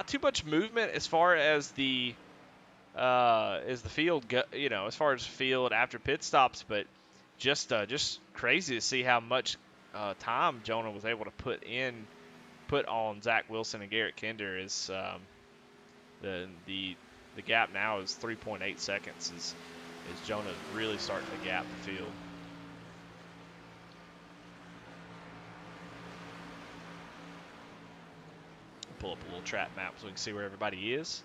too much movement as far as the field go, as far as field after pit stops, but just crazy to see how much time Jonah was able to put on Zach Wilson and Garrett Kinder. Is the gap now is 3.8 seconds as Jonah really starting to gap the field. Pull up a little track map so we can see where everybody is.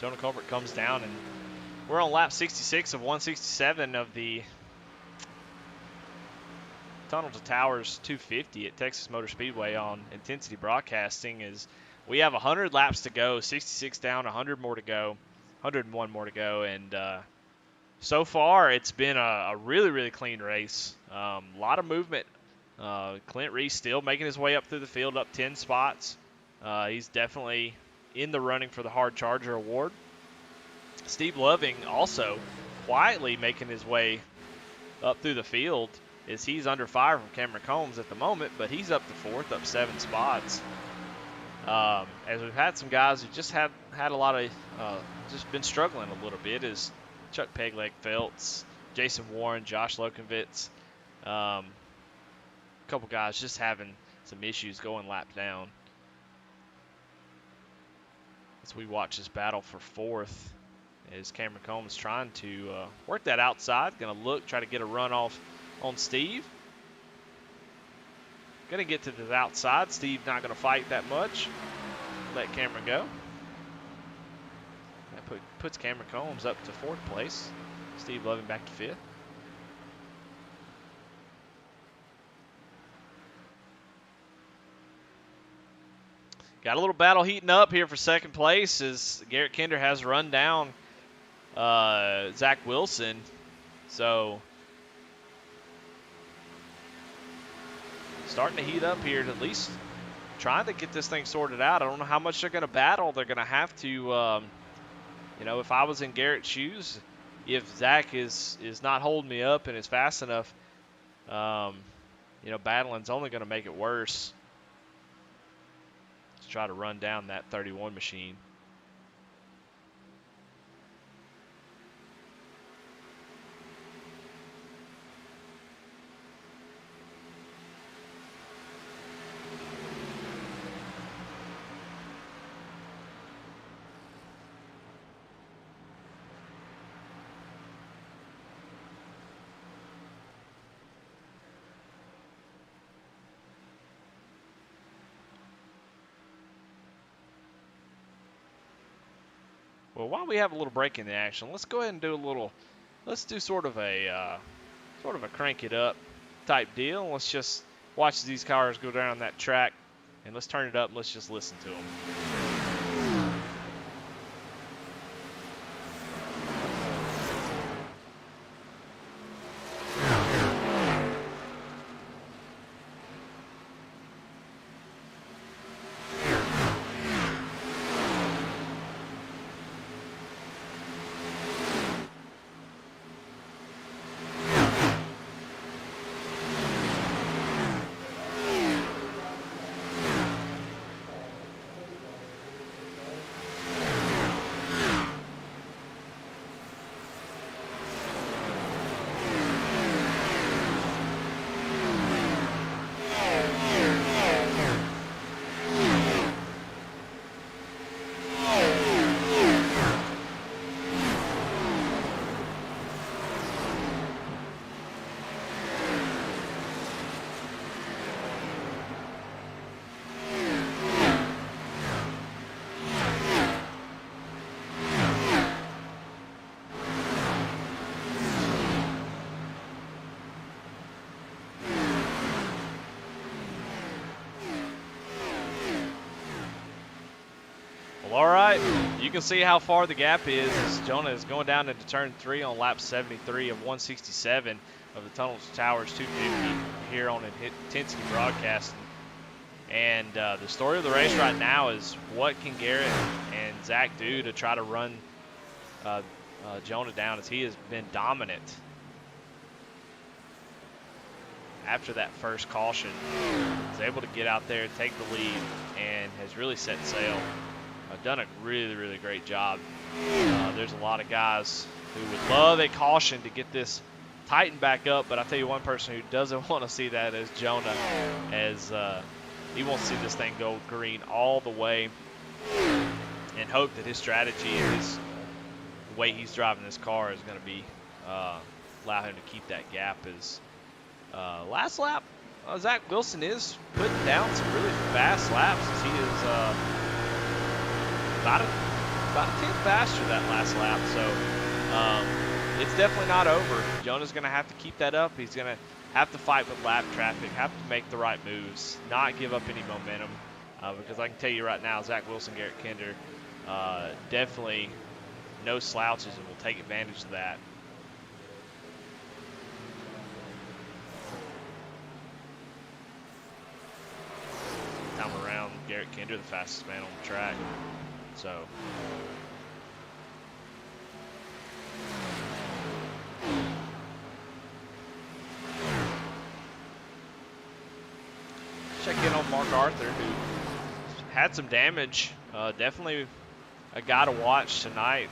Jonah Colbert comes down, and we're on lap 66 of 167 of the Tunnel to Towers 250 at Texas Motor Speedway on Intensity Broadcasting. Is we have 100 laps to go, 66 down, 100 more to go, 101 more to go, and so far it's been a really, really clean race. A lot of movement. Clint Reese still making his way up through the field, up 10 spots. He's definitely in the running for the Hard Charger Award. Steve Loving also quietly making his way up through the field is he's under fire from Cameron Combs at the moment, but he's up to 4th, up 7 spots. As we've had some guys who just had a lot of just been struggling a little bit, is Chuck Pegleg Felts, Jason Warren, Josh Lokenvitz, a couple guys just having some issues going lap down. As we watch this battle for 4th, as Cameron Combs trying to work that outside, going to try to get a run off on Steve. Going to get to the outside. Steve not going to fight that much. Let Cameron go. That puts Cameron Combs up to 4th place. Steve Loving back to 5th. Got a little battle heating up here for 2nd place as Garrett Kinder has run down Zach Wilson. So starting to heat up here, at least trying to get this thing sorted out. I don't know how much they're going to battle. They're going to have to, you know, if I was in Garrett's shoes, if Zach is not holding me up and is fast enough, you know, battling's only going to make it worse. To try to run down that 31 machine. Well, while we have a little break in the action, let's go ahead and do a little, let's do sort of a crank it up type deal. Let's just watch these cars go down that track, and let's turn it up and let's just listen to them. All right, you can see how far the gap is as Jonah is going down into turn 3 on lap 73 of 167 of the Tunnel to Towers 250 here on Intensity Broadcasting. And the story of the race right now is what can Garrett and Zach do to try to run Jonah down, as he has been dominant after that first caution. He's able to get out there, take the lead, and has really set sail. Done a really, really great job. There's a lot of guys who would love a caution to get this tightened back up, but I tell you one person who doesn't want to see that is Jonah, as he wants to see this thing go green all the way and hope that his strategy and the way he's driving this car is going to be allow him to keep that gap. As last lap, Zach Wilson is putting down some really fast laps, as he is about a tenth faster that last lap. So it's definitely not over. Jonah's going to have to keep that up. He's going to have to fight with lap traffic, have to make the right moves, not give up any momentum, because I can tell you right now, Zach Wilson, Garrett Kinder, definitely no slouches and will take advantage of that. Time around, Garrett Kinder, the fastest man on the track. So Check in on Mark Arthur, who had some damage. Definitely a guy to watch tonight,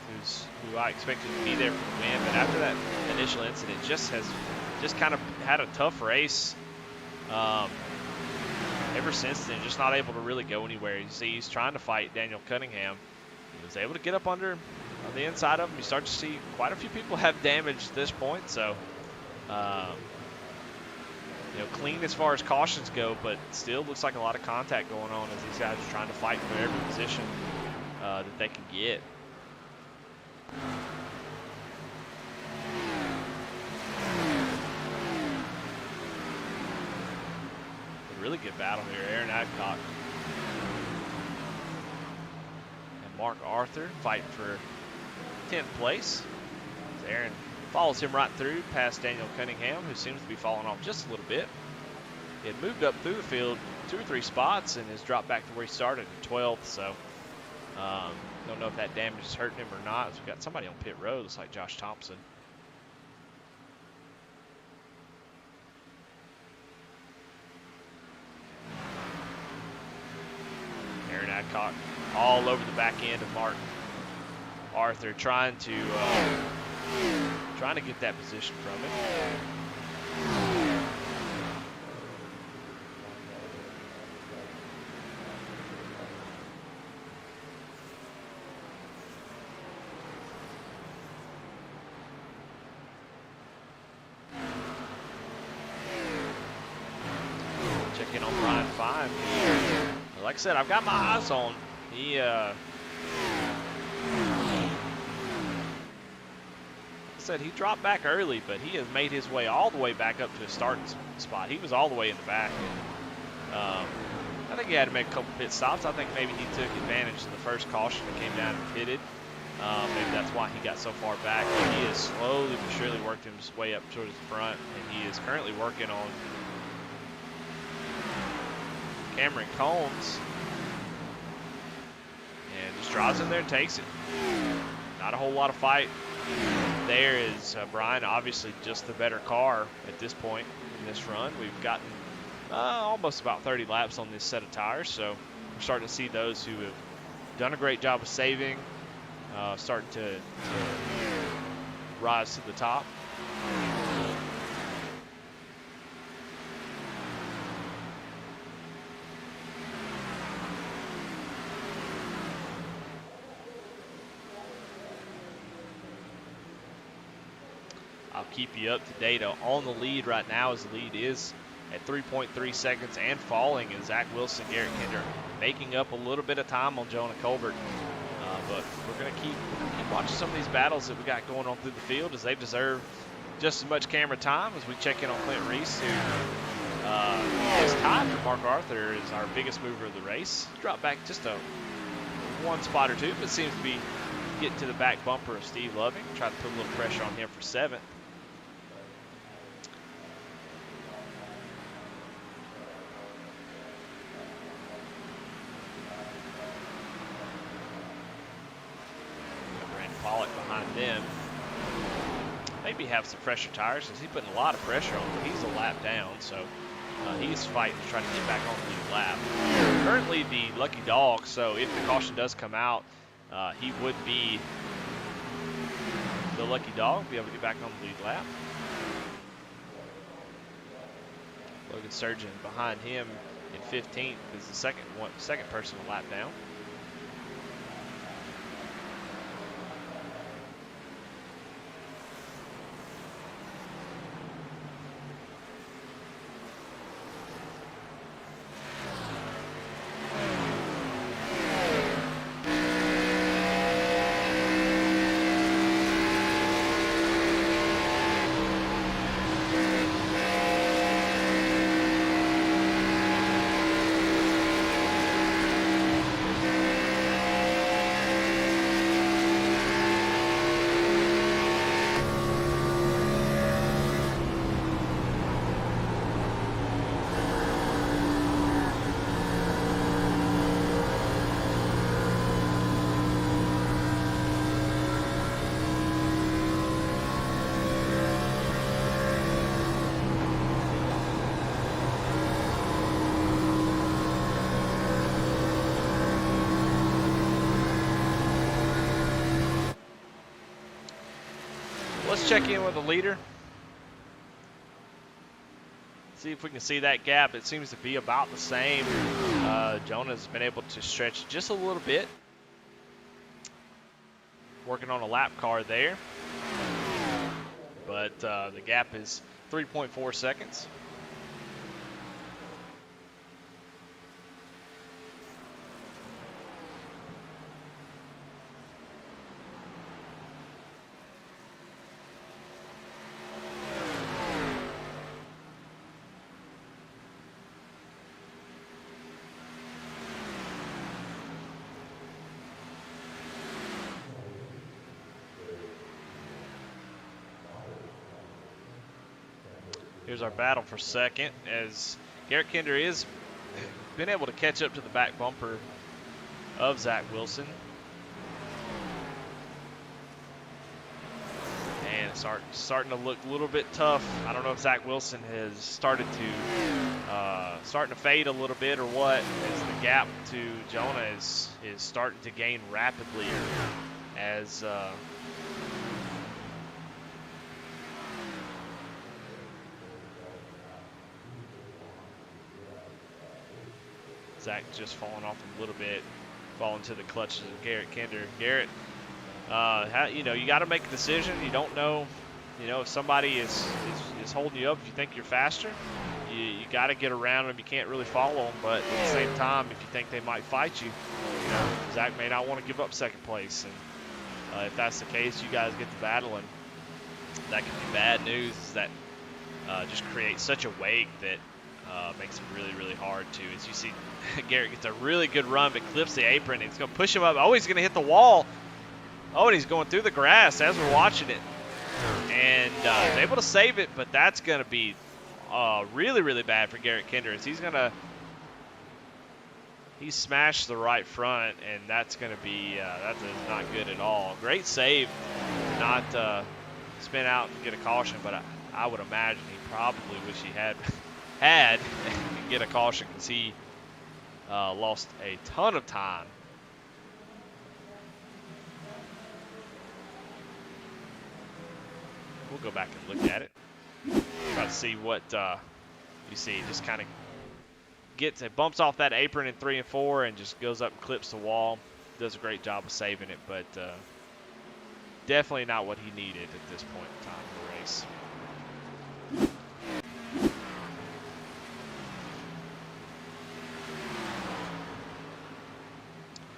who I expected to be there for the win. But after that initial incident, just kind of had a tough race. Ever since then, just not able to really go anywhere. You see, he's trying to fight Daniel Cunningham. He was able to get up under on the inside of him. You start to see quite a few people have damage at this point. So, clean as far as cautions go, but still looks like a lot of contact going on as these guys are trying to fight for every position that they can get. A really good battle here. Aaron Adcock and Mark Arthur fighting for 10th place. Aaron follows him right through past Daniel Cunningham, who seems to be falling off just a little bit. He had moved up through the field 2 or 3 spots and has dropped back to where he started in 12th. So don't know if that damage is hurting him or not. We've got somebody on pit road. Looks like Josh Thompson. Aaron Adcock all over the back end of Mark Arthur, trying to get that position from him. Check in on Brian Fine. Like I said, I've got my eyes on. He dropped back early, but he has made his way all the way back up to his starting spot. He was all the way in the back. I think he had to make a couple pit stops. I think maybe he took advantage of the first caution that came down and pitted. Maybe that's why he got so far back. But he has slowly but surely worked his way up towards the front, and he is currently working on Cameron Combs. And just drives in there and takes it. Not a whole lot of fight. There is Brian, obviously just the better car at this point in this run. We've gotten almost about 30 laps on this set of tires, so we're starting to see those who have done a great job of saving starting to rise to the top. I'll keep you up to date on the lead right now, as the lead is at 3.3 seconds and falling, and Zach Wilson, Garrett Kinder making up a little bit of time on Jonah Colbert. But we're going to keep watching some of these battles that we got going on through the field, as they deserve just as much camera time as we check in on Clint Reese, who is tied for Mark Arthur as our biggest mover of the race. Dropped back just a 1 spot or 2, but seems to be getting to the back bumper of Steve Loving. Try to put a little pressure on him for 7th. Behind them. Maybe have some fresher tires, because he's putting a lot of pressure on, but he's a lap down, so he's fighting to try to get back on the lead lap. Currently the lucky dog, so if the caution does come out, he would be the lucky dog, be able to get back on the lead lap. Logan Surgeon behind him in 15th is the second person a lap down. Let's check in with the leader. See if we can see that gap. It seems to be about the same. Jonah's been able to stretch just a little bit. Working on a lap car there. But the gap is 3.4 seconds. Here's our battle for second, as Garrett Kinder is been able to catch up to the back bumper of Zach Wilson. And it's starting to look a little bit tough. I don't know if Zach Wilson has starting to fade a little bit or what, as the gap to Jonah is starting to gain rapidly as Zach just falling off a little bit, falling to the clutches of Garrett Kinder. Garrett, you got to make a decision. You don't know, if somebody is holding you up. If you think you're faster, you got to get around them. You can't really follow them, but at the same time, if you think they might fight you, Zach may not want to give up second place. And if that's the case, you guys get to battle, and that could be bad news. That just creates such a wake that makes it really, really hard to. As you see, Garrett gets a really good run, but clips the apron. And it's going to push him up. Oh, he's going to hit the wall. Oh, and he's going through the grass as we're watching it. And able to save it, but that's going to be really, really bad for Garrett Kinder. As he smashed the right front, and that's going to be that is not good at all. Great save to not spin out and get a caution, but I would imagine he probably wish he had and get a caution, because he lost a ton of time. We'll go back and look at it. Try to see what you see. Just kind of bumps off that apron in 3 and 4 and just goes up and clips the wall. Does a great job of saving it, but definitely not what he needed at this point in time in the race.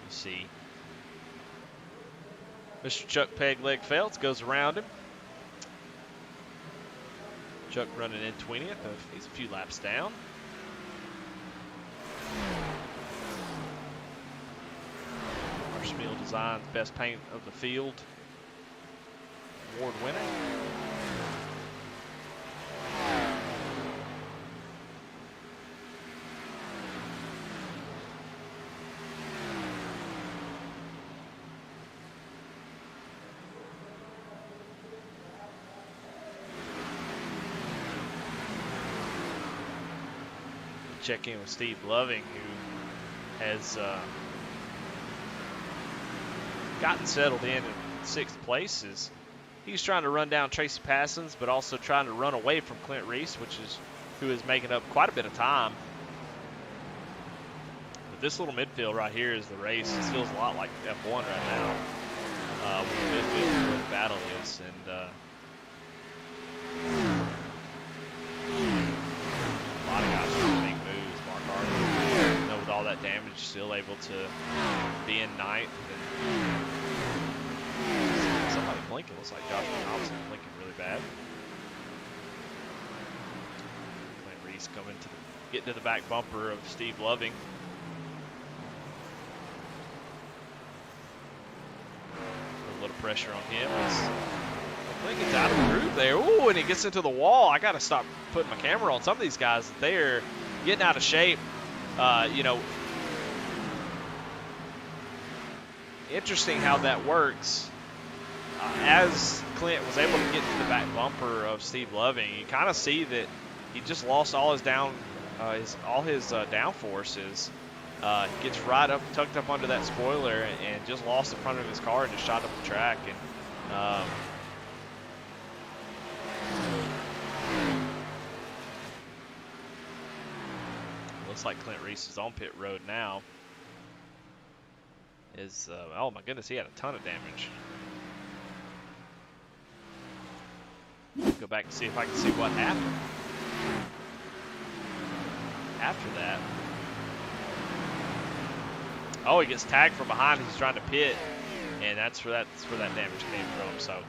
You see Mr. Chuck Pegleg Felts goes around him. Chuck running in 20th. He's a few laps down. Marshall Designs best paint of the field award winner. Check in with Steve Loving, who has gotten settled in 6th place. He's trying to run down Tracy Passons, but also trying to run away from Clint Reese, who is making up quite a bit of time. But this little midfield right here is the race. It feels a lot like F1 right now, with the midfield where the battle is. And a lot of guys are making moves. Mark Harden, with all that damage, still able to be in 9th. Somebody blinking. Looks like Josh Thompson blinking really bad. Clint Reese coming getting to the back bumper of Steve Loving. A little pressure on him. I think it's out of the groove there. Ooh, and he gets into the wall. I got to stop putting my camera on some of these guys. They're getting out of shape. Interesting how that works. As Clint was able to get to the back bumper of Steve Loving, you kind of see that he just lost all his downforces. Gets right up, tucked up under that spoiler, and just lost the front of his car and just shot up the track. And Looks like Clint Reese is on pit road now. Oh my goodness, he had a ton of damage. Go back and see if I can see what happened after that. Oh, he gets tagged from behind. He's trying to pit, and that's where that damage came from. So,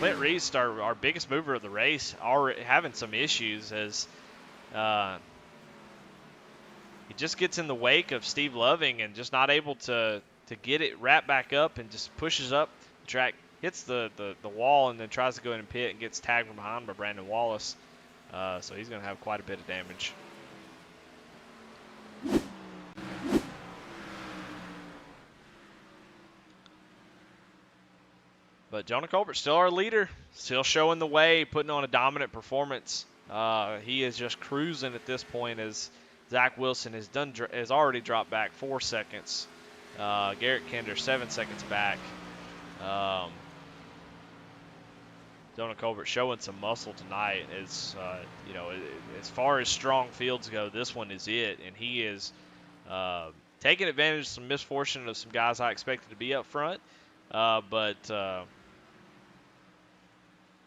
Clint Reese, our biggest mover of the race, already having some issues as he just gets in the wake of Steve Loving and just not able to get it wrapped back up, and just pushes up the track, hits the wall, and then tries to go in and pit and gets tagged from behind by Brandon Wallace. So he's going to have quite a bit of damage. But Jonah Colbert's still our leader, still showing the way, putting on a dominant performance. He is just cruising at this point as Zach Wilson has already dropped back 4 seconds. Garrett Kinder 7 seconds back. Jonah Colbert showing some muscle tonight. As as far as strong fields go, this one is it, and he is taking advantage of some misfortune of some guys I expected to be up front. But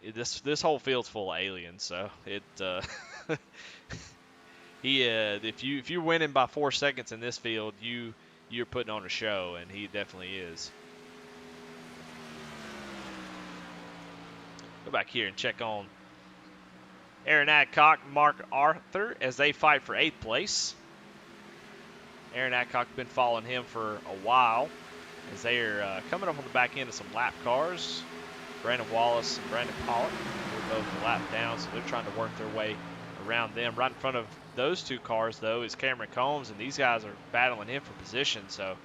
this whole field's full of aliens, so it if you're winning by 4 seconds in this field, you're putting on a show, and he definitely is. Go back here and check on Aaron Adcock and Mark Arthur as they fight for 8th place. Aaron Adcock been following him for a while as they are coming up on the back end of some lap cars. Brandon Wallace and Brandon Pollock are both a lap down, so they're trying to work their way around them. Right in front of those two cars, though, is Cameron Combs, and these guys are battling him for position, so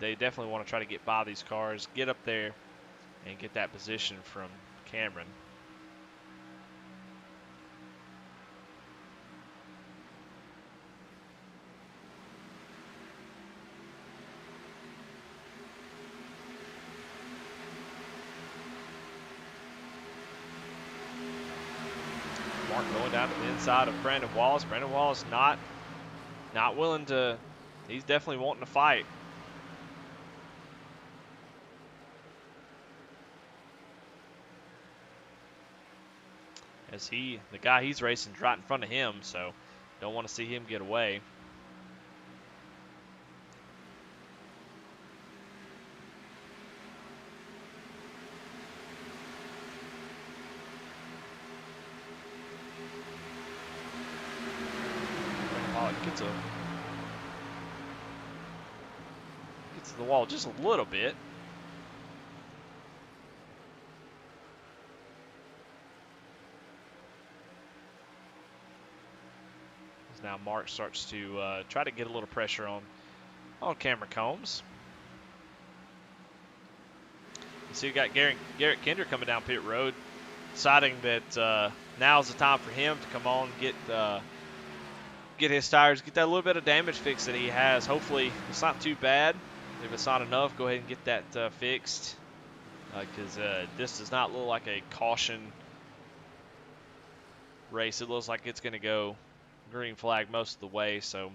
they definitely want to try to get by these cars, get up there, and get that position from Cameron. Mark going down to the inside of Brandon Wallace. Brandon Wallace not willing to, he's definitely wanting to fight. As the guy he's racing is right in front of him, so don't want to see him get away. Gets to the wall just a little bit. As now Mark starts to try to get a little pressure on Cameron Combs. You see, you got Garrett Kinder coming down pit road, deciding that now's the time for him to come on, get his tires, get that little bit of damage fixed that he has. Hopefully it's not too bad. If it's not enough, go ahead and get that fixed, because this does not look like a caution race. It looks like it's going to go green flag most of the way, so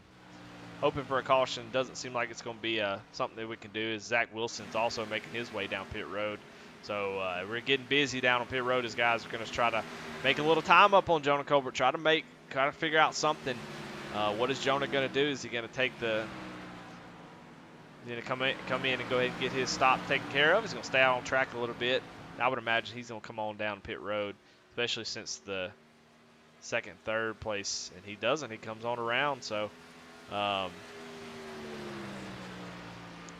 hoping for a caution. Doesn't seem like it's going to be something that we can do. As Zach Wilson's also making his way down pit road, so we're getting busy down on pit road as guys are going to try to make a little time up on Jonah Colbert, try to figure out something. What is Jonah going to do? Is he going to take come in and go ahead and get his stop taken care of? He's going to stay out on track a little bit. I would imagine he's going to come on down pit road, especially since the second, third place, and he doesn't. He comes on around, so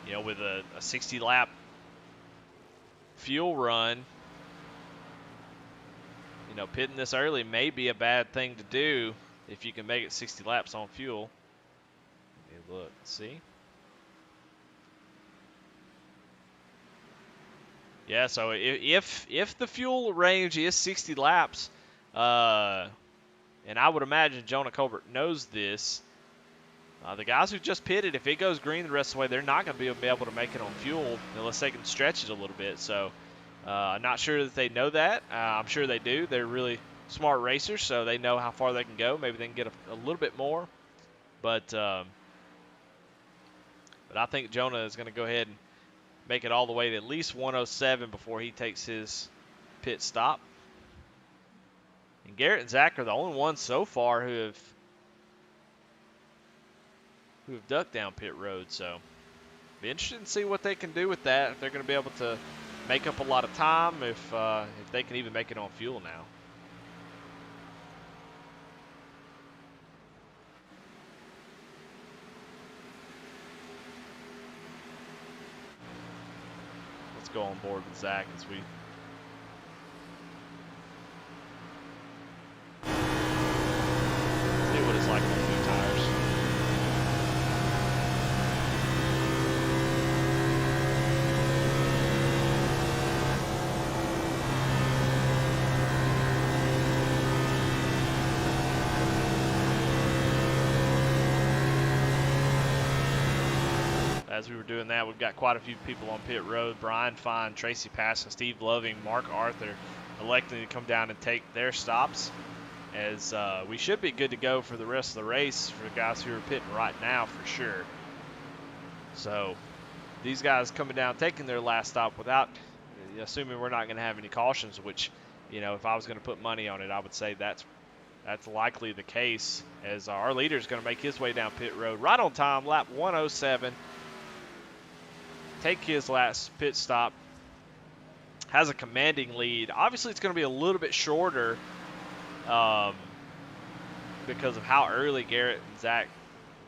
with a 60 lap fuel run, pitting this early may be a bad thing to do if you can make it 60 laps on fuel. Let me look, see. Yeah, so if the fuel range is 60 laps, and I would imagine Jonah Colbert knows this, the guys who just pitted, if it goes green the rest of the way, they're not going to be able to make it on fuel unless they can stretch it a little bit. So I'm not sure that they know that. I'm sure they do. They're really smart racers, so they know how far they can go. Maybe they can get a little bit more. But I think Jonah is going to go ahead and make it all the way to at least 107 before he takes his pit stop. And Garrett and Zach are the only ones so far who have ducked down pit road. So be interested to see what they can do with that. If they're going to be able to make up a lot of time, if they can even make it on fuel now. Let's go on board with Zach as we see what it's like on new tires. As we were doing that, we've got quite a few people on pit road. Brian Fine, Tracy Passon, Steve Loving, Mark Arthur electing to come down and take their stops, as we should be good to go for the rest of the race for the guys who are pitting right now for sure. So these guys coming down, taking their last stop without, assuming we're not going to have any cautions, which, if I was going to put money on it, I would say that's likely the case, as our leader is going to make his way down pit road right on time, lap 107. Take his last pit stop. Has a commanding lead. Obviously, it's going to be a little bit shorter because of how early Garrett and Zach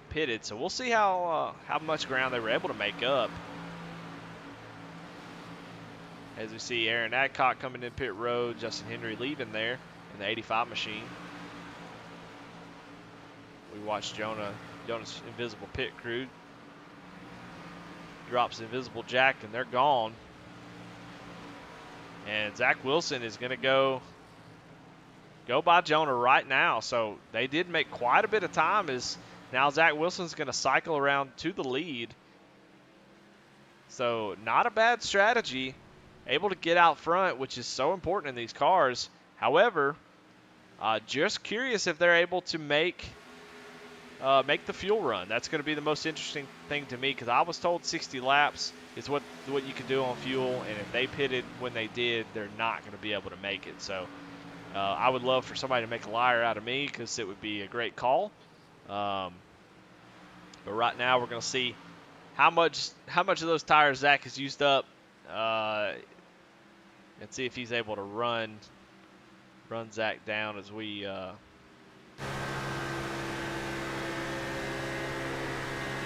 pitted. So we'll see how much ground they were able to make up. As we see Aaron Adcock coming in pit road, Justin Henry leaving there in the 85 machine. We watched Jonah's invisible pit crew drops the invisible jack, and they're gone. And Zach Wilson is going to go by Jonah right now. So they did make quite a bit of time, as now Zach Wilson's going to cycle around to the lead. So not a bad strategy. Able to get out front, which is so important in these cars. However, just curious if they're able to make the fuel run. That's going to be the most interesting thing to me, because I was told 60 laps is what you could do on fuel, and if they pitted when they did, they're not going to be able to make it. So I would love for somebody to make a liar out of me, because it would be a great call. But right now we're going to see how much of those tires Zach has used up, and see if he's able to run Zach down as we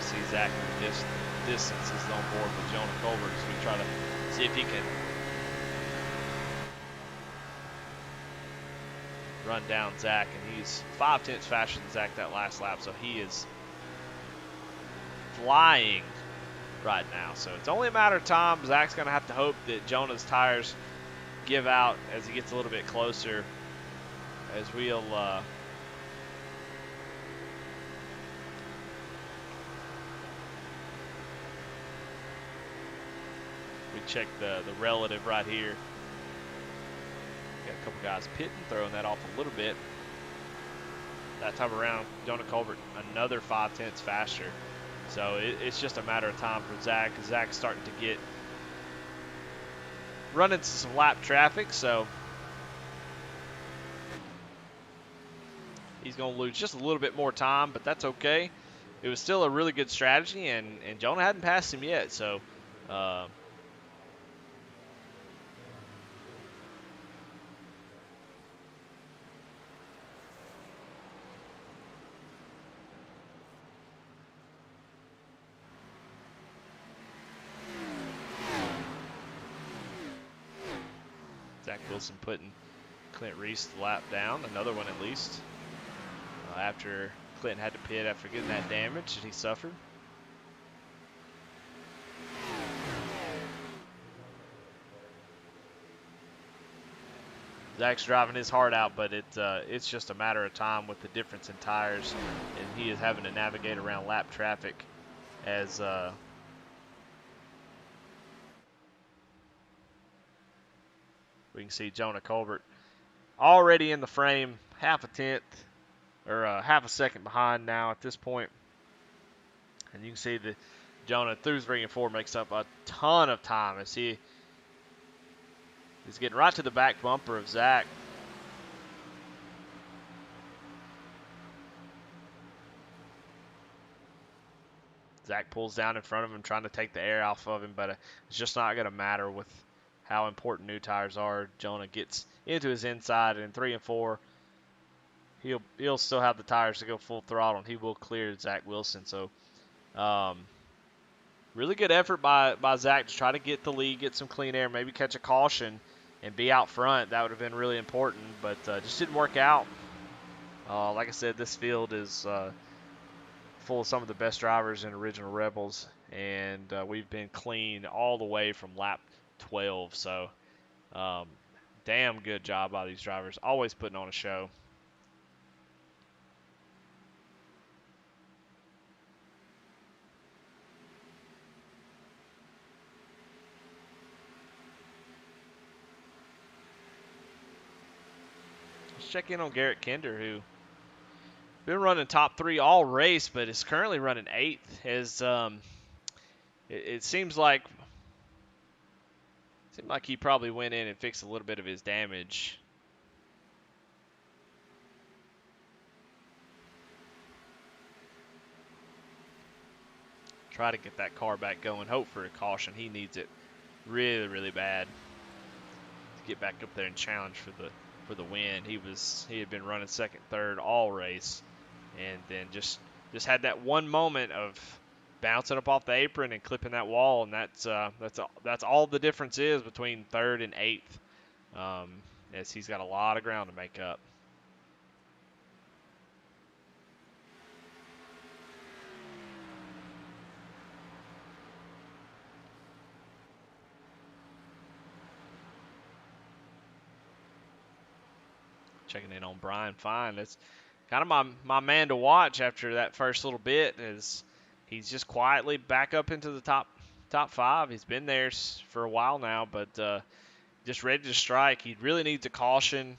see Zach in the distance is on board with Jonah Colbert as we try to see if he can run down Zach. And he's 5/10 faster than Zach that last lap, so he is flying right now. So it's only a matter of time. Zach's going to have to hope that Jonah's tires give out as he gets a little bit closer, as we'll check the relative right here. Got a couple guys pitting, throwing that off a little bit. That time around, Jonah Colbert another 5/10 faster. So it's just a matter of time for Zach, because Zach's starting to run into some lap traffic. So he's going to lose just a little bit more time, but that's okay. It was still a really good strategy, and Jonah hadn't passed him yet. So Zach Wilson putting Clint Reese the lap down, another one at least, after Clint had to pit after getting that damage that he suffered. Zach's driving his heart out, but it's just a matter of time with the difference in tires, and he is having to navigate around lap traffic as we can see Jonah Colbert already in the frame, half a tenth or half a second behind now at this point. And you can see that Jonah through 3 and 4 makes up a ton of time as he's getting right to the back bumper of Zach. Zach pulls down in front of him, trying to take the air off of him, but it's just not going to matter with how important new tires are. Jonah gets into his inside, and in 3 and 4, he'll still have the tires to go full throttle, and he will clear Zach Wilson. So, really good effort by Zach to try to get the lead, get some clean air, maybe catch a caution, and be out front. That would have been really important, but just didn't work out. Like I said, this field is full of some of the best drivers in Original Rebels, and we've been clean all the way from lap 12. So, damn good job by these drivers, always putting on a show. Let's check in on Garrett Kinder, who been running top 3 all race, but is currently running 8th. As it seems like he probably went in and fixed a little bit of his damage. Try to get that car back going. Hope for a caution. He needs it really, really bad to get back up there and challenge for the win. He had been running second, third all race, and then just had that one moment of bouncing up off the apron and clipping that wall, and that's all the difference is between 3rd and 8th, as he's got a lot of ground to make up. Checking in on Brian Fine. That's kind of my man to watch after that first little bit, as he's just quietly back up into the top 5. He's been there for a while now, but just ready to strike. He really needs a caution.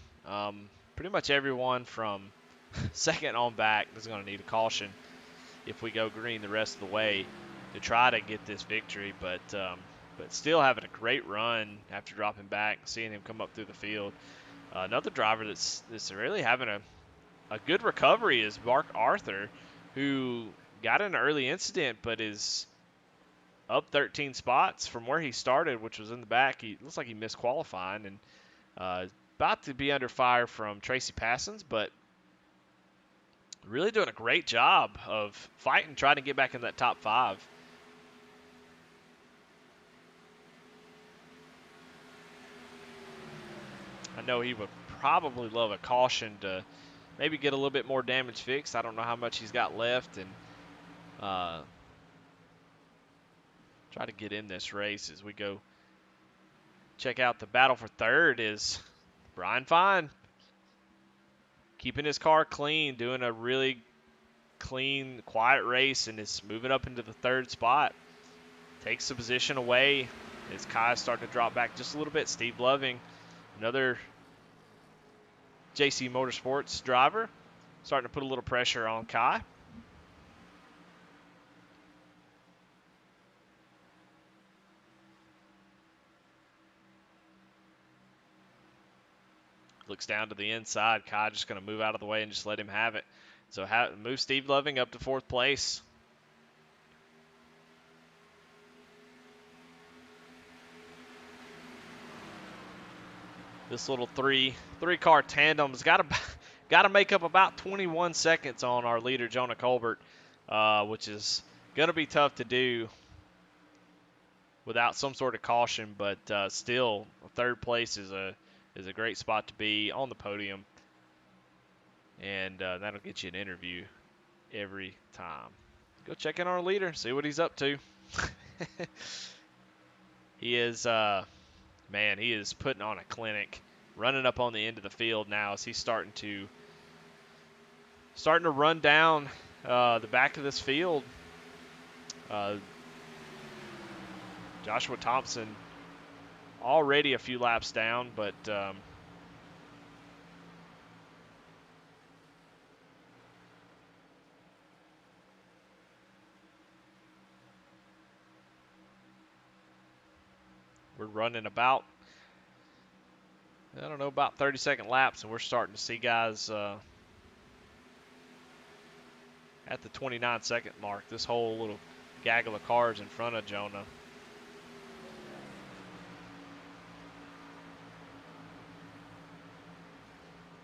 Pretty much everyone from second on back is going to need a caution if we go green the rest of the way to try to get this victory. But still having a great run after dropping back, seeing him come up through the field. Another driver that's really having a good recovery is Mark Arthur, who got in an early incident but is up 13 spots from where he started, which was in the back. He looks like he missed qualifying and about to be under fire from Tracy Passons, but really doing a great job of fighting, trying to get back in that top 5. I know he would probably love a caution to maybe get a little bit more damage fixed. I don't know how much he's got left, and try to get in this race as we go check out the battle for 3rd is Brian Fine. Keeping his car clean, doing a really clean, quiet race, and is moving up into the 3rd spot. Takes the position away as Kai's starting to drop back just a little bit. Steve Loving, another JC Motorsports driver, starting to put a little pressure on Kai. Looks down to the inside. Kai just going to move out of the way and just let him have it. So move Steve Loving up to 4th place. This little three-car tandem's got to make up about 21 seconds on our leader Jonah Colbert, which is going to be tough to do without some sort of caution. But still, 3rd place is a great spot to be on the podium, and that'll get you an interview every time. Go check in on our leader, see what he's up to. He is, man, he is putting on a clinic, running up on the end of the field now as he's starting to run down the back of this field. Joshua Thompson already a few laps down, but We're running about, I don't know, about 30-second laps, and we're starting to see guys at the 29-second mark. This whole little gaggle of cars in front of Jonah.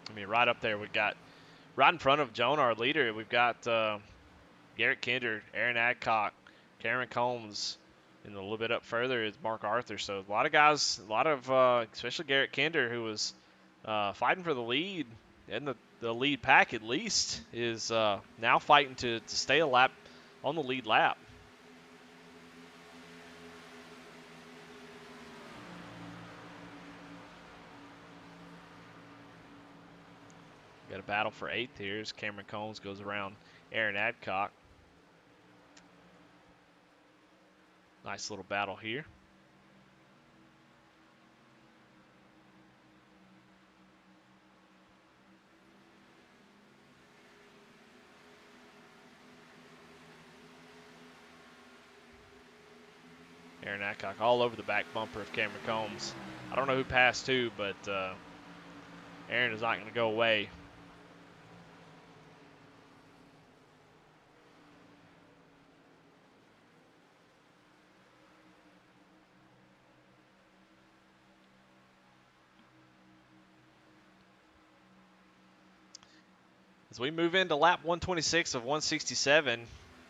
I mean, right up there, we've got, right in front of Jonah, our leader, we've got Garrett Kinder, Aaron Adcock, Cameron Combs, and a little bit up further is Mark Arthur. So a lot of guys, especially Garrett Kinder, who was fighting for the lead in the lead pack at least, is now fighting to stay a lap on the lead lap. Got a battle for 8th here as Cameron Combs goes around Aaron Adcock. Nice little battle here. Aaron Adcock all over the back bumper of Cameron Combs. I don't know who passed who, but Aaron is not going to go away. As we move into lap 126 of 167,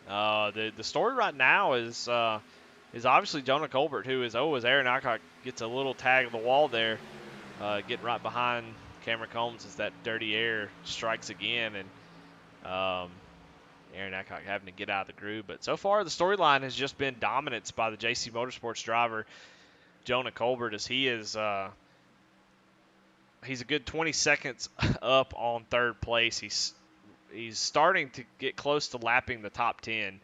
the story right now is obviously Jonah Colbert, who is, as Aaron Adcock gets a little tag of the wall there, getting right behind Cameron Combs as that dirty air strikes again, and Aaron Adcock having to get out of the groove. But so far, the storyline has just been dominance by the JC Motorsports driver, Jonah Colbert, as he is he's a good 20 seconds up on 3rd place. He's starting to get close to lapping the top 10.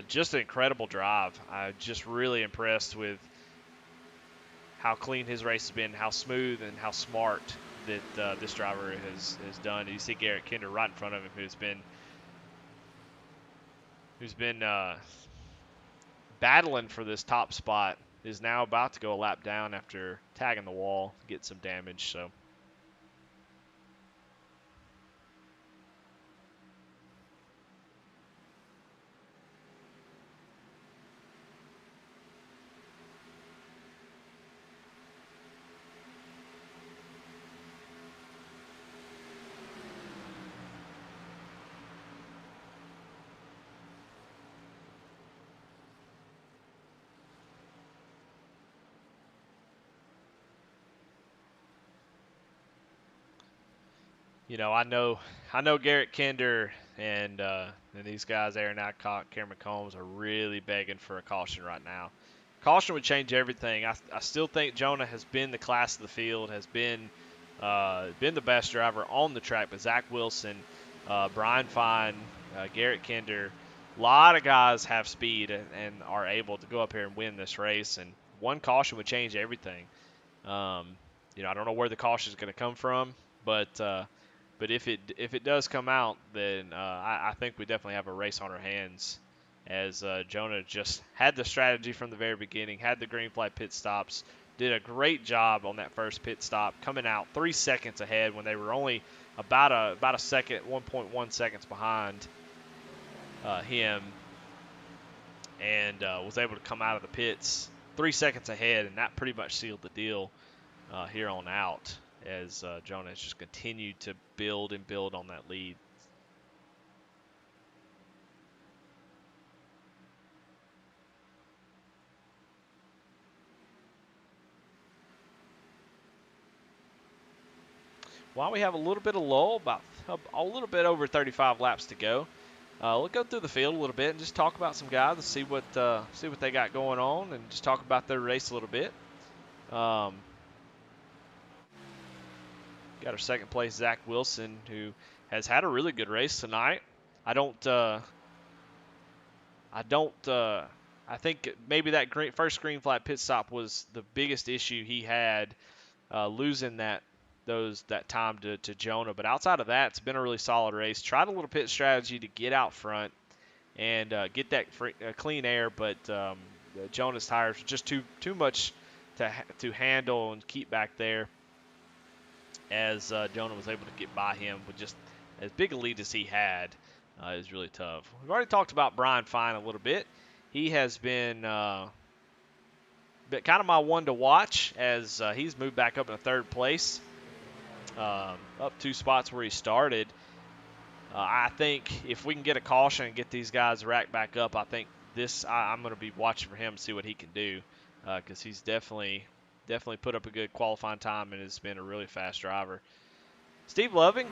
Just an incredible drive. I'm just really impressed with how clean his race has been, how smooth and how smart that this driver has done. You see Garrett Kinder right in front of him, who's been battling for this top spot, is now about to go a lap down after tagging the wall, get some damage. So I know Garrett Kinder and these guys, Aaron Adcock, Cameron Combs, are really begging for a caution right now. Caution would change everything. I still think Jonah has been the class of the field, has been the best driver on the track, but Zach Wilson, Brian Fine, Garrett Kinder, a lot of guys have speed and are able to go up here and win this race, and one caution would change everything. I don't know where the caution is going to come from, but if it does come out, then I think we definitely have a race on our hands, as Jonah just had the strategy from the very beginning, had the green flag pit stops, did a great job on that first pit stop, coming out 3 seconds ahead when they were only about a second, 1.1 seconds behind him, and was able to come out of the pits 3 seconds ahead, and that pretty much sealed the deal here on out, as Jonah has just continued to build and build on that lead. While we have a little bit of lull, about a little bit over 35 laps to go, we'll go through the field a little bit and just talk about some guys and see what they got going on, and just talk about their race a little bit. Got our 2nd place Zach Wilson, who has had a really good race tonight. I think maybe that first green flag pit stop was the biggest issue he had, losing that time to Jonah. But outside of that, it's been a really solid race. Tried a little pit strategy to get out front and get that clean air, but Jonah's tires were just too much to handle and keep back there, as Jonah was able to get by him with just as big a lead as he had. It was really tough. We've already talked about Brian Fine a little bit. He has been kind of my one to watch, as he's moved back up in third place, up 2 spots where he started. I think if we can get a caution and get these guys racked back up, I think I'm going to be watching for him to see what he can do, because he's definitely put up a good qualifying time and has been a really fast driver. Steve Loving,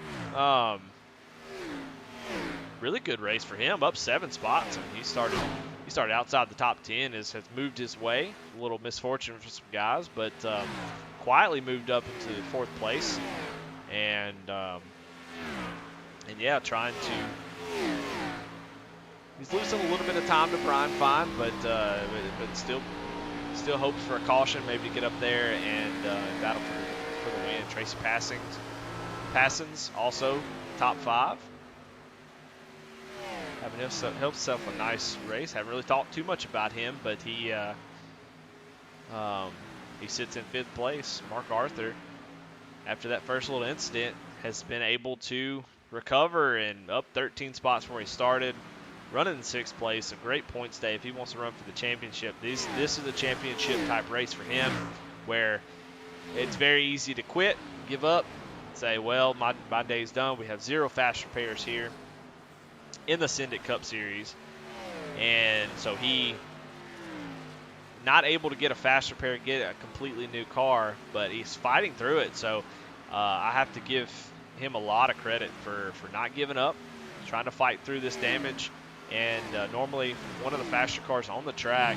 really good race for him, up 7 spots. I mean, he started outside the top 10, has moved his way. A little misfortune for some guys, but quietly moved up into 4th place, and yeah, trying to. He's losing a little bit of time to Brian Fine, but still hopes for a caution, maybe to get up there and battle for the win. Tracy Passons also top 5. Having himself a nice race. Haven't really talked too much about him, but he sits in 5th place. Mark Arthur, after that first little incident, has been able to recover and up 13 spots from where he started, running in 6th place. A great points day if he wants to run for the championship. This is a championship type race for him, where it's very easy to quit, give up, say, well, my day's done. We have 0 fast repairs here in the Syndicate Cup Series, and so he not able to get a fast repair, get a completely new car, but he's fighting through it. So I have to give him a lot of credit for not giving up, trying to fight through this damage. And normally one of the faster cars on the track,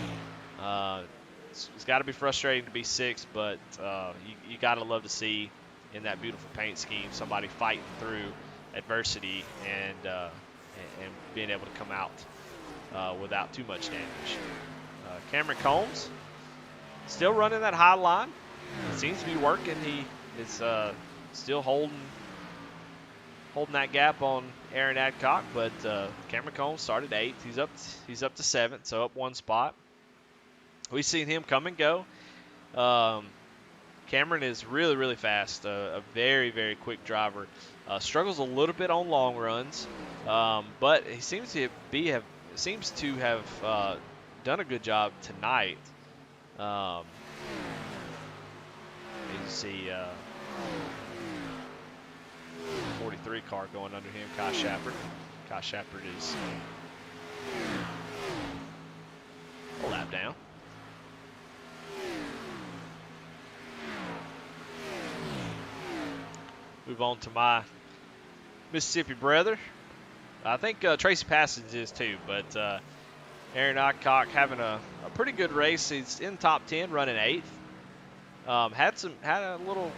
it's got to be frustrating to be 6th, but you got to love to see in that beautiful paint scheme somebody fighting through adversity and being able to come out without too much damage. Cameron Combs still running that high line. It seems to be working. He is still holding that gap on Aaron Adcock, but Cameron Combs started 8th. He's up to 7th, so up 1 spot. We've seen him come and go. Cameron is really, really fast. A very, very quick driver. Struggles a little bit on long runs, but he seems to have done a good job tonight. You see 43 car going under him, Kai Shepard. Kai Shepard is a lap down. Move on to my Mississippi brother. I think Tracy Passage is too, but Aaron Adcock having a pretty good race. He's in top 10, running 8th. Had a little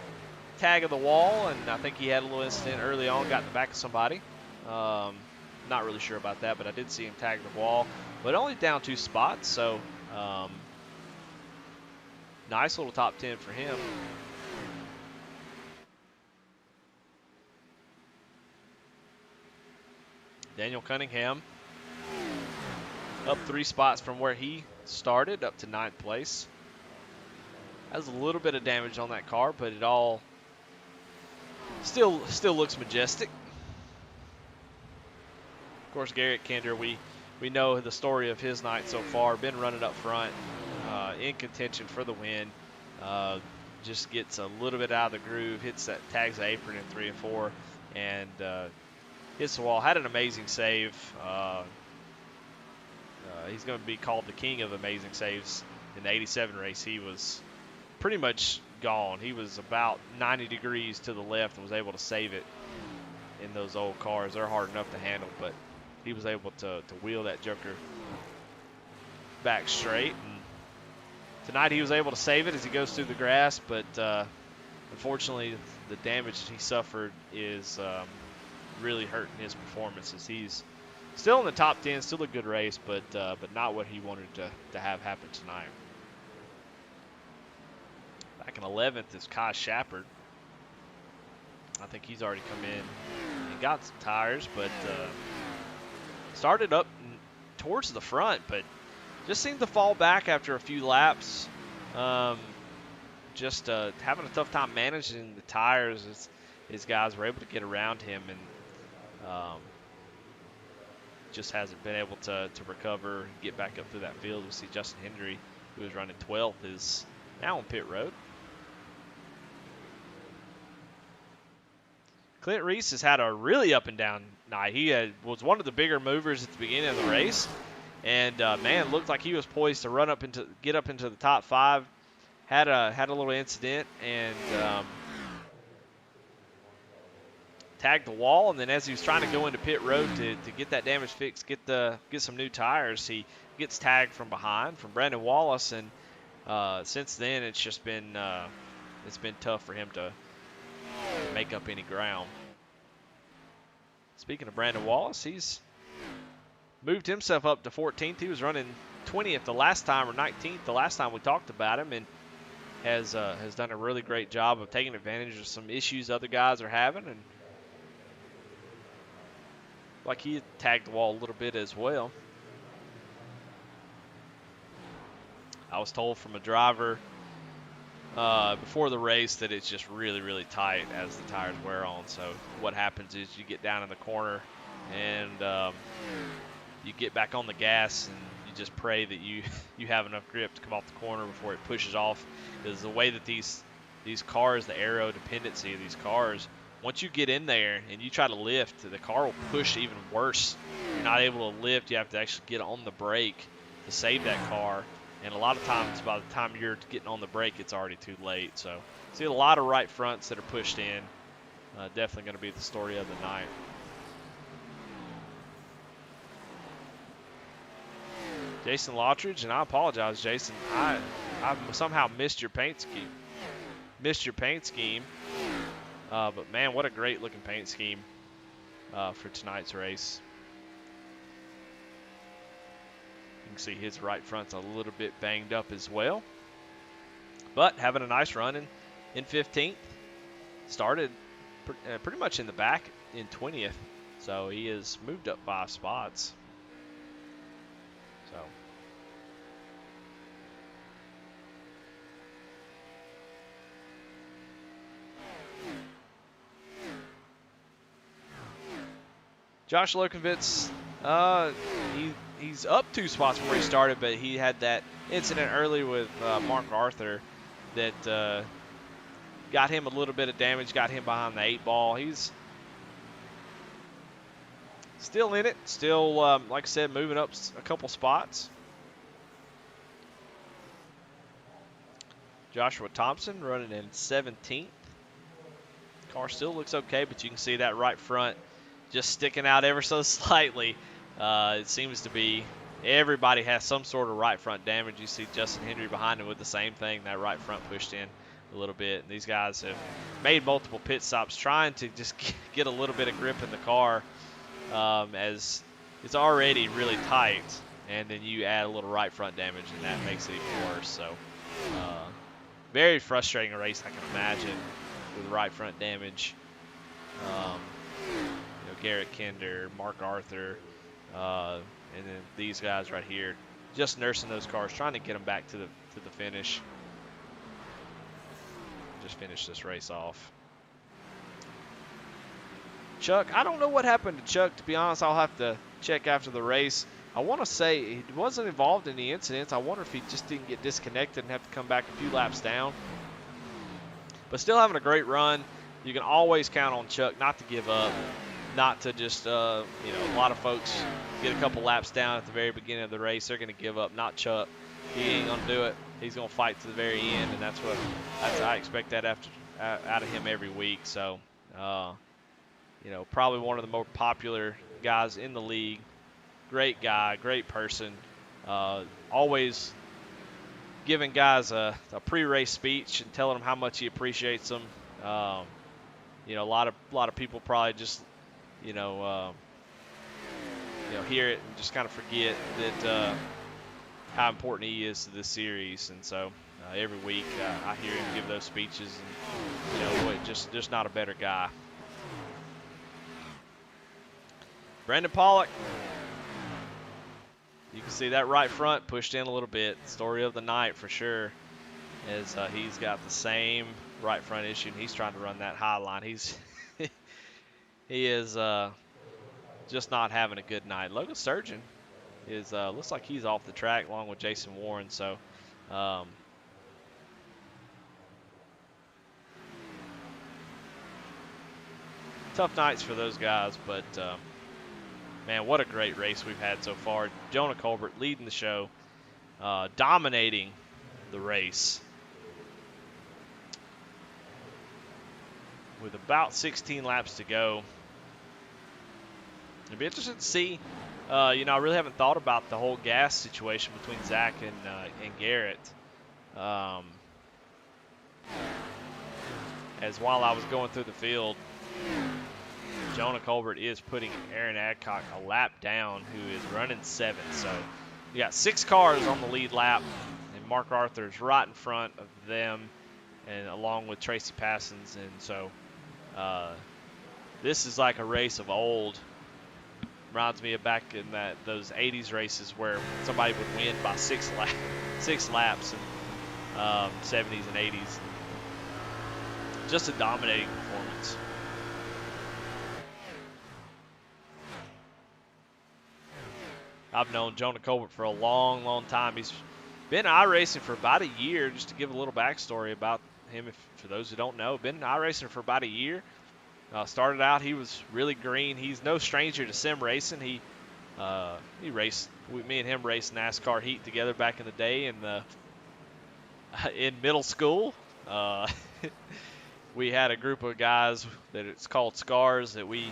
tag of the wall, and I think he had a little incident early on, got in the back of somebody. Not really sure about that, but I did see him tag the wall, but only down 2 spots, so nice little top 10 for him. Daniel Cunningham up 3 spots from where he started, up to 9th place. Has a little bit of damage on that car, but it all still looks majestic. Of course, Garrett Kinder, we know the story of his night so far. Been running up front, in contention for the win. Just gets a little bit out of the groove, tags the apron in 3 and 4, and hits the wall. Had an amazing save. He's going to be called the king of amazing saves. In the 87 race, he was pretty much gone. He was about 90 degrees to the left and was able to save it in those old cars. They're hard enough to handle, but he was able to wheel that joker back straight. And tonight he was able to save it as he goes through the grass, but unfortunately the damage that he suffered is really hurting his performances. He's still in the top 10, still a good race, but not what he wanted to have happen tonight. Back in 11th is Kai Shepard. I think he's already come in and got some tires, but started up towards the front, but just seemed to fall back after a few laps. Just having a tough time managing the tires as his guys were able to get around him, and just hasn't been able to recover and get back up through that field. We see Justin Hendry, who was running 12th, is now on pit road. Clint Reese has had a really up and down night. He was one of the bigger movers at the beginning of the race, and man, looked like he was poised to get up into the top 5. Had a little incident and tagged the wall, and then as he was trying to go into pit road to get that damage fixed, get some new tires, he gets tagged from behind from Brandon Wallace, and since then it's just been tough for him to make up any ground. Speaking of Brandon Wallace, he's moved himself up to 14th. He was running 20th the last time, or 19th the last time we talked about him, and has done a really great job of taking advantage of some issues other guys are having, and like he had tagged the wall a little bit as well. I was told from a driver before the race that it's just really, really tight as the tires wear on. So what happens is you get down in the corner and you get back on the gas, and you just pray that you have enough grip to come off the corner before it pushes off. Because the way that these cars, the aero dependency of these cars, once you get in there and you try to lift, the car will push even worse. You're not able to lift. You have to actually get on the brake to save that car. And a lot of times, by the time you're getting on the brake, it's already too late. So, see a lot of right fronts that are pushed in. Definitely going to be the story of the night. Jason Lottridge, and I apologize, Jason. I somehow missed your paint scheme. But man, what a great looking paint scheme for tonight's race. You can see his right front's a little bit banged up as well, but having a nice run in 15th. Started pretty much in the back in 20th, so he has moved up 5 spots. So Josh Lokovitz, he's up 2 spots from where he started, but he had that incident early with Mark Arthur that got him a little bit of damage, got him behind the 8 ball. He's still in it, still, like I said, moving up a couple spots. Joshua Thompson running in 17th. Car still looks okay, but you can see that right front just sticking out ever so slightly. It seems to be everybody has some sort of right front damage. You see Justin Hendry behind him with the same thing, that right front pushed in a little bit. And these guys have made multiple pit stops trying to just get a little bit of grip in the car as it's already really tight, and then you add a little right front damage and that makes it even worse. So very frustrating race, I can imagine, with right front damage. Garrett Kinder, Mark Arthur, and then these guys right here, just nursing those cars, trying to get them back to the finish. Just finish this race off. Chuck, I don't know what happened to Chuck, to be honest. I'll have to check after the race. I want to say he wasn't involved in the incidents. I wonder if he just didn't get disconnected and have to come back a few laps down. But still having a great run. You can always count on Chuck not to give up, not to just, a lot of folks get a couple laps down at the very beginning of the race. They're going to give up. Not Chuck. He ain't going to do it. He's going to fight to the very end, and I expect that out of him every week. So, probably one of the more popular guys in the league. Great guy, great person. Always giving guys a pre-race speech and telling them how much he appreciates them. A lot of people probably just, hear it and just kind of forget that how important he is to this series. And so every week I hear him give those speeches, and just not a better guy. Brandon Pollock, You can see that right front pushed in a little bit. Story of the night for sure. As he's got the same right front issue, and he's trying to run that high line. He is just not having a good night. Logan Sturgeon is looks like he's off the track along with Jason Warren. So tough nights for those guys, but man, what a great race we've had so far. Jonah Colbert leading the show, dominating the race. With about 16 laps to go. It'll be interesting to see. I really haven't thought about the whole gas situation between Zach and Garrett. As while I was going through the field, Jonah Colbert is putting Aaron Adcock a lap down, who is running 7th. So you got 6 cars on the lead lap, and Mark Arthur's right in front of them, and along with Tracy Passons. And so this is like a race of old. Reminds me of back in those 80s races where somebody would win by 6 laps in 70s and 80s. Just a dominating performance. I've known Jonah Colbert for a long, long time. He's been iRacing for about a year. Just to give a little backstory about him, for those who don't know, been iRacing for about a year. Started out, he was really green. He's no stranger to sim racing. He raced, me and him raced NASCAR heat together back in the day in middle school. We had a group of guys that it's called Scars that we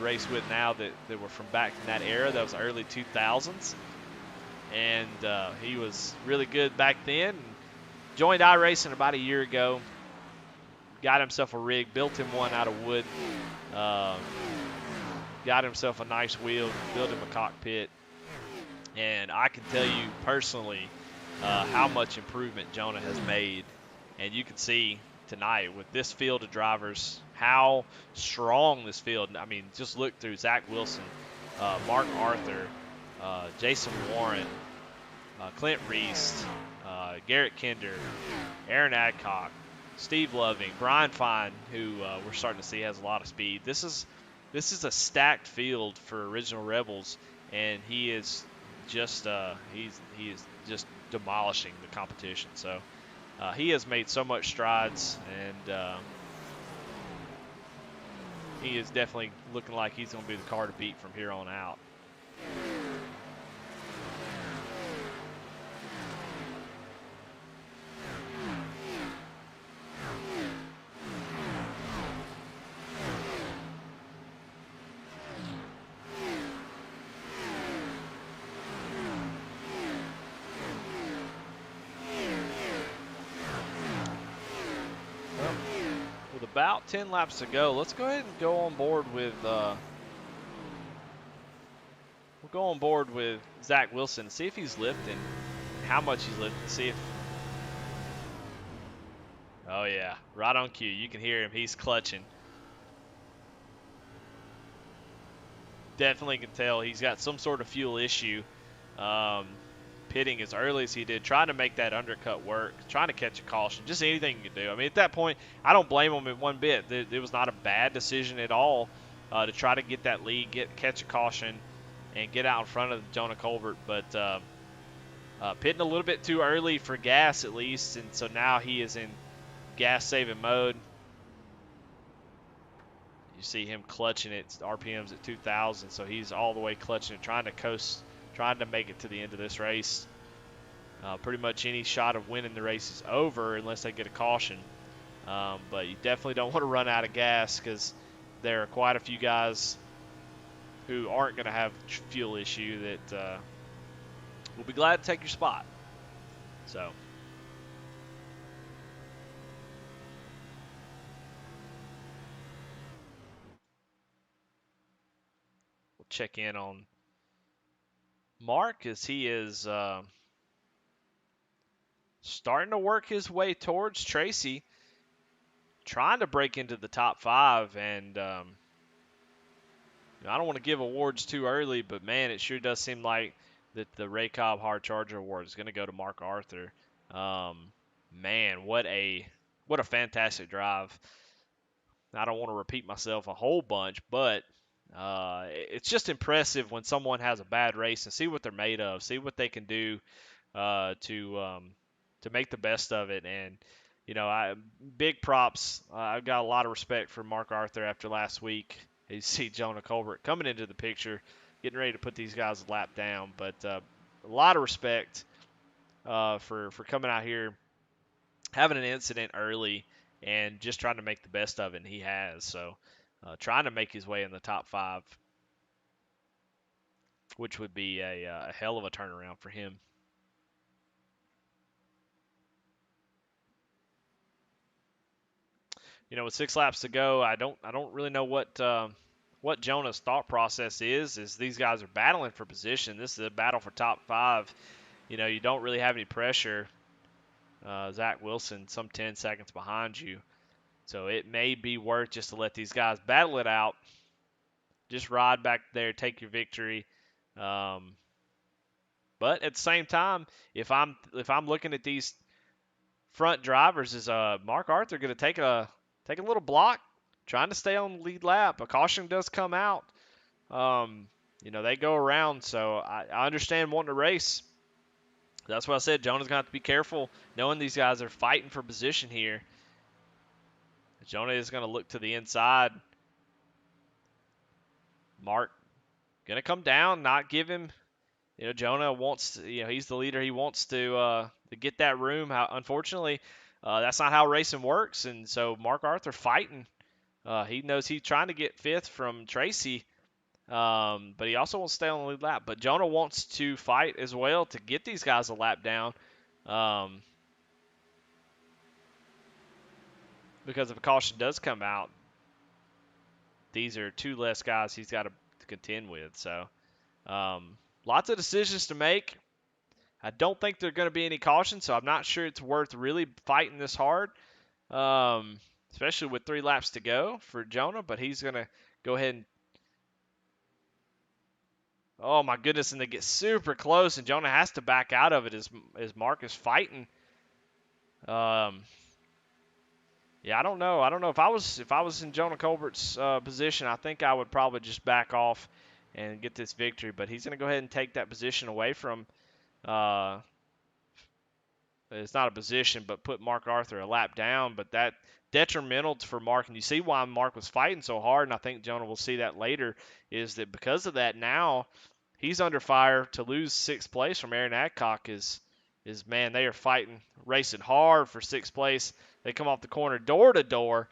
race with now that were from back in that era. That was early 2000s. And he was really good back then. Joined iRacing about a year ago. Got himself a rig, built him one out of wood. Got himself a nice wheel, built him a cockpit. And I can tell you personally how much improvement Jonah has made. And you can see tonight with this field of drivers how strong this field. I mean, just look through Zach Wilson, Mark Arthur, Jason Warren, Clint Reese, Garrett Kinder, Aaron Adcock, Steve Loving, Brian Fine, who we're starting to see has a lot of speed. This is a stacked field for Original Rebels, and he is just he is just demolishing the competition. So he has made so much strides, and he is definitely looking like he's going to be the car to beat from here on out. About 10 laps to go. Let's go ahead and go on board with Zach Wilson. See if he's lifting, how much he's lifting. See if. Oh yeah, right on cue. You can hear him. He's clutching. Definitely can tell he's got some sort of fuel issue. Pitting as early as he did, trying to make that undercut work, trying to catch a caution, just anything you can do. I mean, at that point, I don't blame him in one bit. It was not a bad decision at all to try to get that lead, catch a caution, and get out in front of Jonah Colbert. But pitting a little bit too early for gas, at least, and so now he is in gas-saving mode. You see him clutching it, RPMs at 2,000, so he's all the way clutching it, trying to coast, trying to make it to the end of this race. Pretty much any shot of winning the race is over unless they get a caution. But you definitely don't want to run out of gas because there are quite a few guys who aren't going to have fuel issue that will be glad to take your spot. So we'll check in on Mark as he is starting to work his way towards Tracy, trying to break into the top 5. And I don't want to give awards too early, but man, it sure does seem like that the Ray Cobb Hard Charger Award is going to go to Mark Arthur. Man, what a fantastic drive. I don't want to repeat myself a whole bunch, but it's just impressive when someone has a bad race and see what they're made of, see what they can do to make the best of it. And big props. I've got a lot of respect for Mark Arthur after last week. You see Jonah Colbert coming into the picture, getting ready to put these guys a lap down, but a lot of respect for coming out here, having an incident early, and just trying to make the best of it. And he has. So trying to make his way in the top 5, which would be a hell of a turnaround for him. With 6 laps to go, I don't really know what Jonah's thought process is. Is these guys are battling for position. This is a battle for top 5. You don't really have any pressure. Zach Wilson, some 10 seconds behind you. So it may be worth just to let these guys battle it out. Just ride back there, take your victory. But at the same time, if I'm looking at these front drivers, is Mark Arthur going to take a little block, trying to stay on the lead lap? A caution does come out. They go around, so I understand wanting to race. That's what I said. Jonah's going to have to be careful, knowing these guys are fighting for position here. Jonah is going to look to the inside. Mark going to come down, not give him. Jonah wants to, he's the leader. He wants to get that room. Unfortunately, that's not how racing works. And so Mark Arthur fighting. He knows he's trying to get 5th from Tracy, but he also wants to stay on the lead lap. But Jonah wants to fight as well to get these guys a lap down, because if a caution does come out, these are 2 less guys he's got to contend with. So lots of decisions to make. I don't think there are going to be any cautions, so I'm not sure it's worth really fighting this hard, especially with 3 laps to go for Jonah. But he's going to go ahead and, oh my goodness, and they get super close, and Jonah has to back out of it as Mark is fighting. Yeah, I don't know. I don't know if I was in Jonah Colbert's position, I think I would probably just back off and get this victory. But he's going to go ahead and take that position away from. It's not a position, but put Mark Arthur a lap down. But that detrimental for Mark, and you see why Mark was fighting so hard, and I think Jonah will see that later, is that because of that now he's under fire. To lose 6th place from Aaron Adcock is man, they are fighting, racing hard for 6th place. They come off the corner door to door.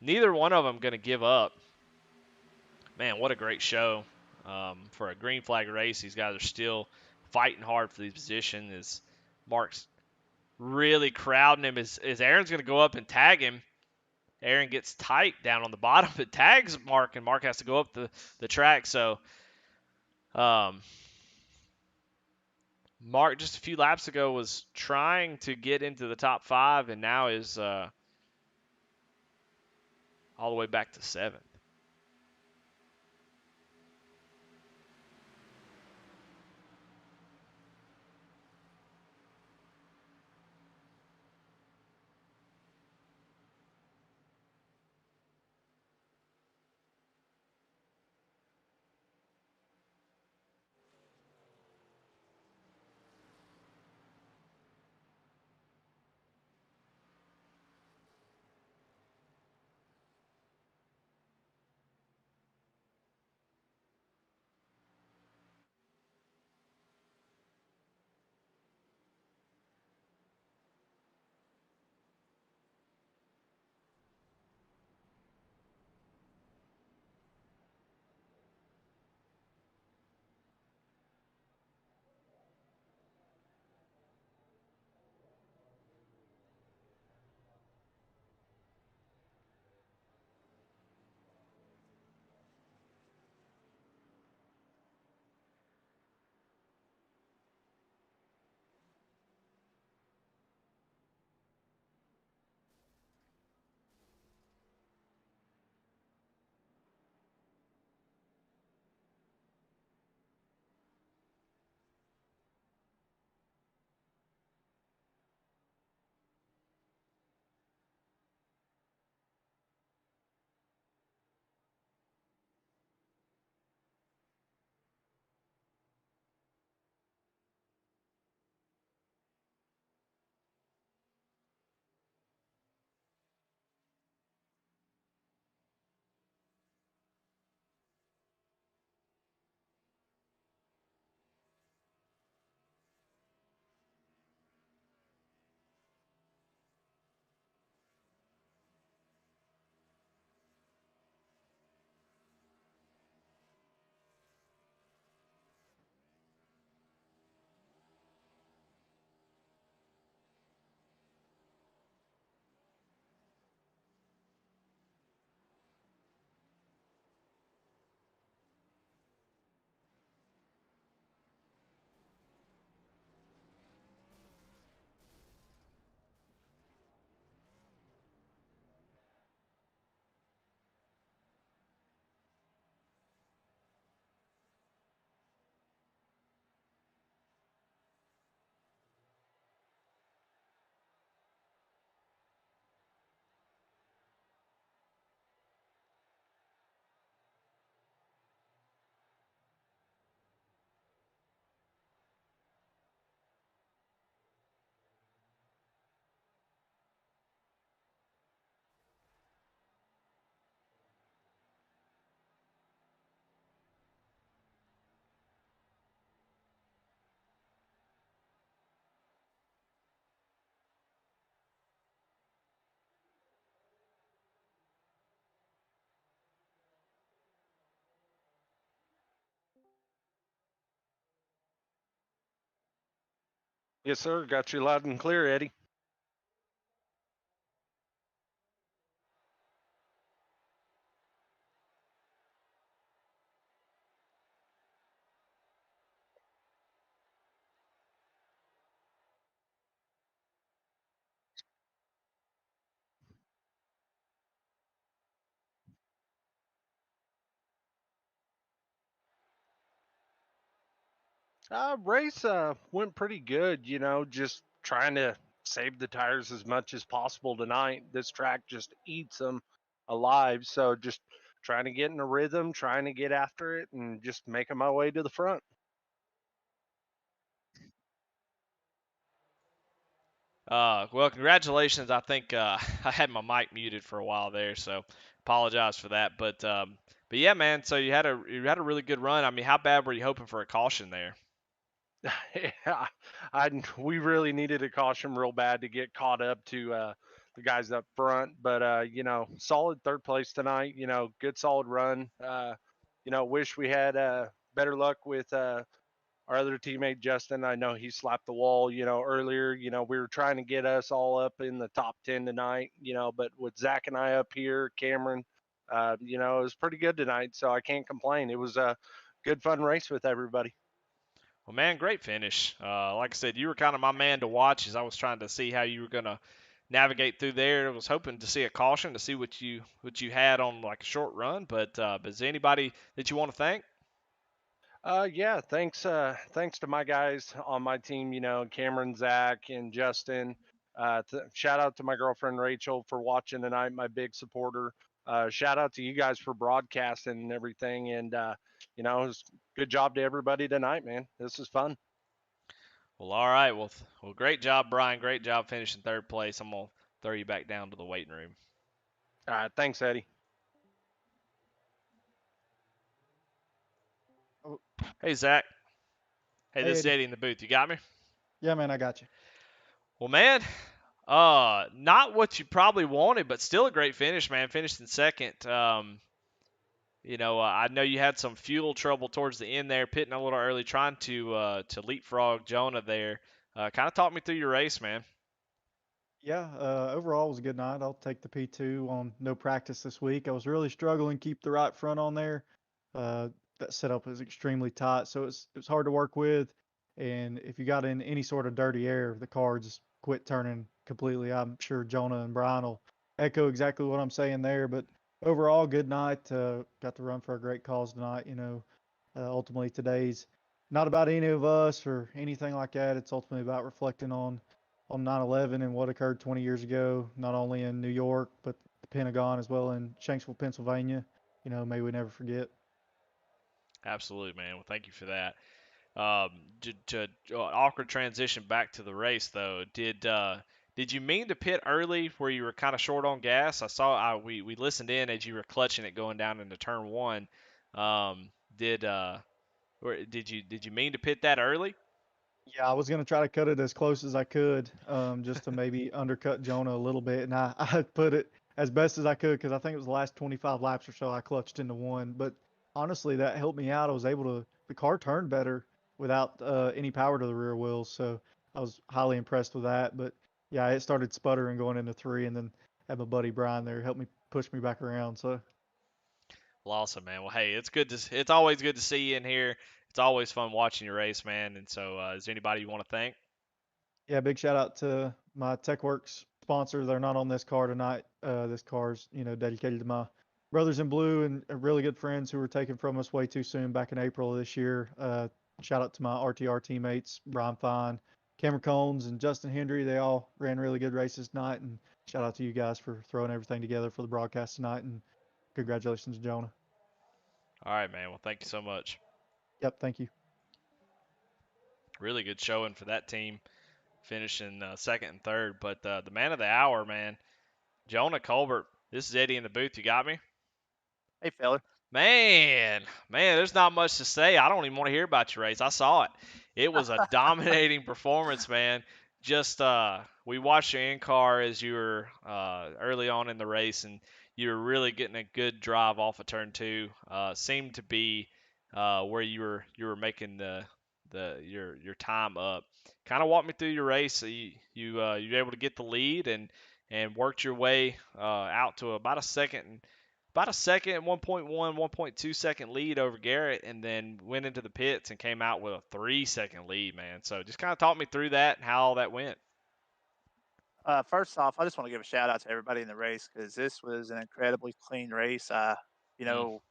Neither one of them going to give up. Man, what a great show for a green flag race. These guys are still fighting hard for these positions. As Mark's really crowding him, as Aaron's going to go up and tag him. Aaron gets tight down on the bottom, but tags Mark, and Mark has to go up the track. So Mark, just a few laps ago, was trying to get into the top 5, and now is all the way back to 7th. Yes, sir. Got you loud and clear, Eddie. Race went pretty good, just trying to save the tires as much as possible tonight. This track just eats them alive. So just trying to get in a rhythm, trying to get after it, and just making my way to the front. Well, congratulations. I think I had my mic muted for a while there, so apologize for that. But yeah, man. So you had a really good run. I mean, how bad were you hoping for a caution there? Yeah, we really needed a caution real bad to get caught up to the guys up front. But solid third place tonight. Good solid run. Wish we had better luck with our other teammate Justin. I know he slapped the wall. Earlier. We were trying to get us all up in the top 10 tonight. But with Zach and I up here, Cameron, it was pretty good tonight. So I can't complain. It was a good fun race with everybody. Well, man, great finish. Like I said, you were kind of my man to watch as I was trying to see how you were gonna navigate through there. I was hoping to see a caution to see what you had on like a short run. But is there anybody that you want to thank? Yeah, thanks to my guys on my team, Cameron, Zach, and Justin. Shout out to my girlfriend Rachel for watching tonight, my big supporter. Shout out to you guys for broadcasting and everything. And it was good job to everybody tonight, man. This is fun. Well, all right. Well, great job, Brian. Great job finishing third place. I'm gonna throw you back down to the waiting room. Thanks, Eddie. Oh, Hey, Zach. Hey, hey this is Eddie. Eddie in the booth. You got me? Yeah, man, I got you. Well, man, not what you probably wanted, but still a great finish, man. Finished in second. I know you had some fuel trouble towards the end there, pitting a little early, trying to leapfrog Jonah there. Kind of talk me through your race, man. Yeah, overall it was a good night. I'll take the P2 on no practice this week. I was really struggling to keep the right front on there. Uh, that setup was extremely tight, so it was hard to work with. And if you got in any sort of dirty air, the car just quit turning completely. I'm sure Jonah and Brian will echo exactly what I'm saying there. But overall, good night. Got to run for a great cause tonight. Ultimately today's not about any of us or anything like that. It's ultimately about reflecting on 9/11 and what occurred 20 years ago, not only in New York but the Pentagon as well in Shanksville, Pennsylvania. May we never forget. Absolutely, man. Well, thank you for that. Awkward transition back to the race though. Did you mean to pit early where you were kind of short on gas? We listened in as you were clutching it going down into turn one. Um, did or did you mean to pit that early? Yeah, I was gonna try to cut it as close as I could, just to maybe undercut Jonah a little bit, and I put it as best as I could because I think it was the last 25 laps or so I clutched into one. But honestly, that helped me out. I was able to the car turned better without any power to the rear wheels, so I was highly impressed with that. But yeah, it started sputtering going into three, and then had my buddy Brian there help me push me back around. So Well, awesome, man. Well, hey, it's always good to see you in here. It's always fun watching your race, man. And so, is there anybody you want to thank? yeah, big shout out to my TechWorks sponsor. They're not on this car tonight. This car's, dedicated to my brothers in blue and really good friends who were taken from us way too soon back in April of this year. Shout out to my RTR teammates, Brian Fine, Cameron Combs, and Justin Hendry. They all ran really good races tonight. And shout out to you guys for throwing everything together for the broadcast tonight. And congratulations, Jonah. All right, man. Well, thank you so much. Yep, thank you. Really good showing for that team, finishing second and third. But the man of the hour, man, Jonah Colbert. This is Eddie in the booth. You got me? Hey, fella. Man, there's not much to say. I don't even want to hear about your race. I saw it. It was a dominating performance, man. Just we watched your in car as you were early on in the race, and you were really getting a good drive off of turn two. Seemed to be where you were making the your time up. kind of walk me through your race. So you were able to get the lead and worked your way out to about a second, 1.1, 1.2 second lead over Garrett, and then went into the pits and came out with a 3 second lead, man. So just kind of talk me through that and how all that went. First off, I just want to give a shout out to everybody in the race because this was an incredibly clean race. You Mm. know,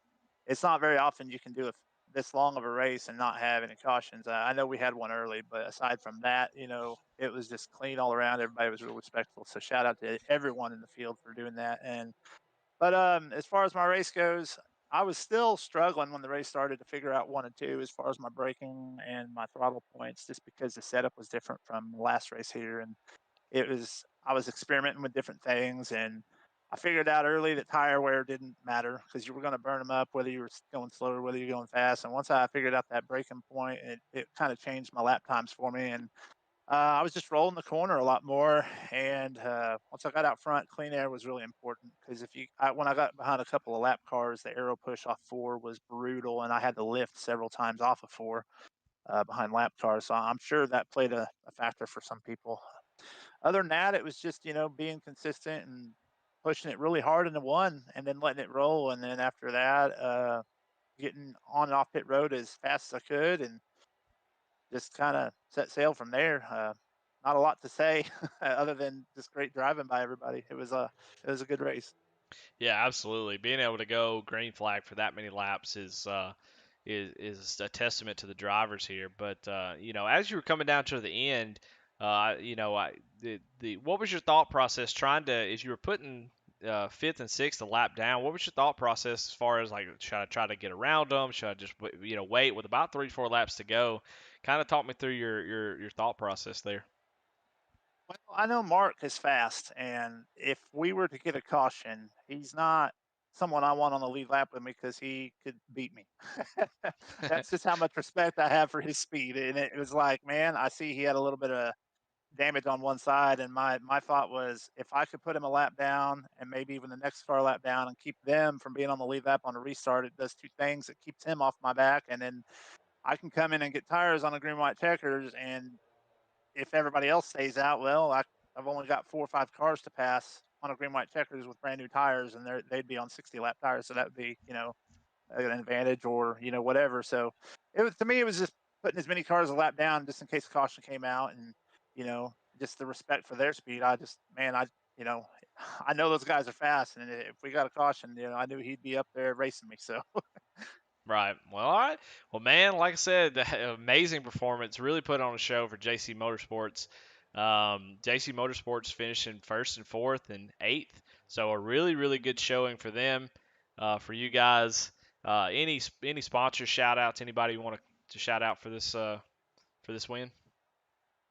it's not very often you can do this long of a race and not have any cautions. I know we had one early, but aside from that, it was just clean all around. Everybody was real respectful. So shout out to everyone in the field for doing that. But as far as my race goes, I was still struggling when the race started to figure out 1 and 2 as far as my braking and my throttle points, just because the setup was different from the last race here, and I was experimenting with different things, and I figured out early that tire wear didn't matter because you were going to burn them up whether you were going slow or whether you're going fast. And once I figured out that braking point, it kind of changed my lap times for me, and I was just rolling the corner a lot more. And once I got out front, clean air was really important because when I got behind a couple of lap cars, the aero push off 4 was brutal, and I had to lift several times off of 4 behind lap cars. So I'm sure that played a factor for some people. Other than that, it was just, being consistent and pushing it really hard into 1 and then letting it roll. And then after that, getting on and off pit road as fast as I could and just kind of set sail from there. Not a lot to say other than just great driving by everybody. It was a good race. Yeah, absolutely. Being able to go green flag for that many laps is a testament to the drivers here. But as you were coming down to the end, the what was your thought process trying to as you were putting fifth and sixth a lap down? What was your thought process as far as like should I try to get around them? Should I just wait with about 3 4 laps to go? Kind of talk me through your thought process there. Well, I know Mark is fast, and if we were to get a caution, he's not someone I want on the lead lap with me because he could beat me. That's just how much respect I have for his speed. And it was like, man, I see he had a little bit of damage on one side, and my thought was if I could put him a lap down and maybe even the next car lap down and keep them from being on the lead lap on a restart, it does 2 things. It keeps him off my back, and then I can come in and get tires on the green white checkers, and if everybody else stays out, well, I've only got 4 or 5 cars to pass on a green white checkers with brand new tires, and they'd be on 60 lap tires, so that would be an advantage or whatever. So it was to me, it was just putting as many cars a lap down just in case caution came out, and you know just the respect for their speed. You know I know those guys are fast, and if we got a caution, I knew he'd be up there racing me. So Right. Well, all right. Well, man, like I said, amazing performance. Really put on a show for JC Motorsports. JC Motorsports finishing first and fourth and eighth. So a really, really good showing for them. For you guys, any sponsor shout outs? Anybody you want to shout out for this win?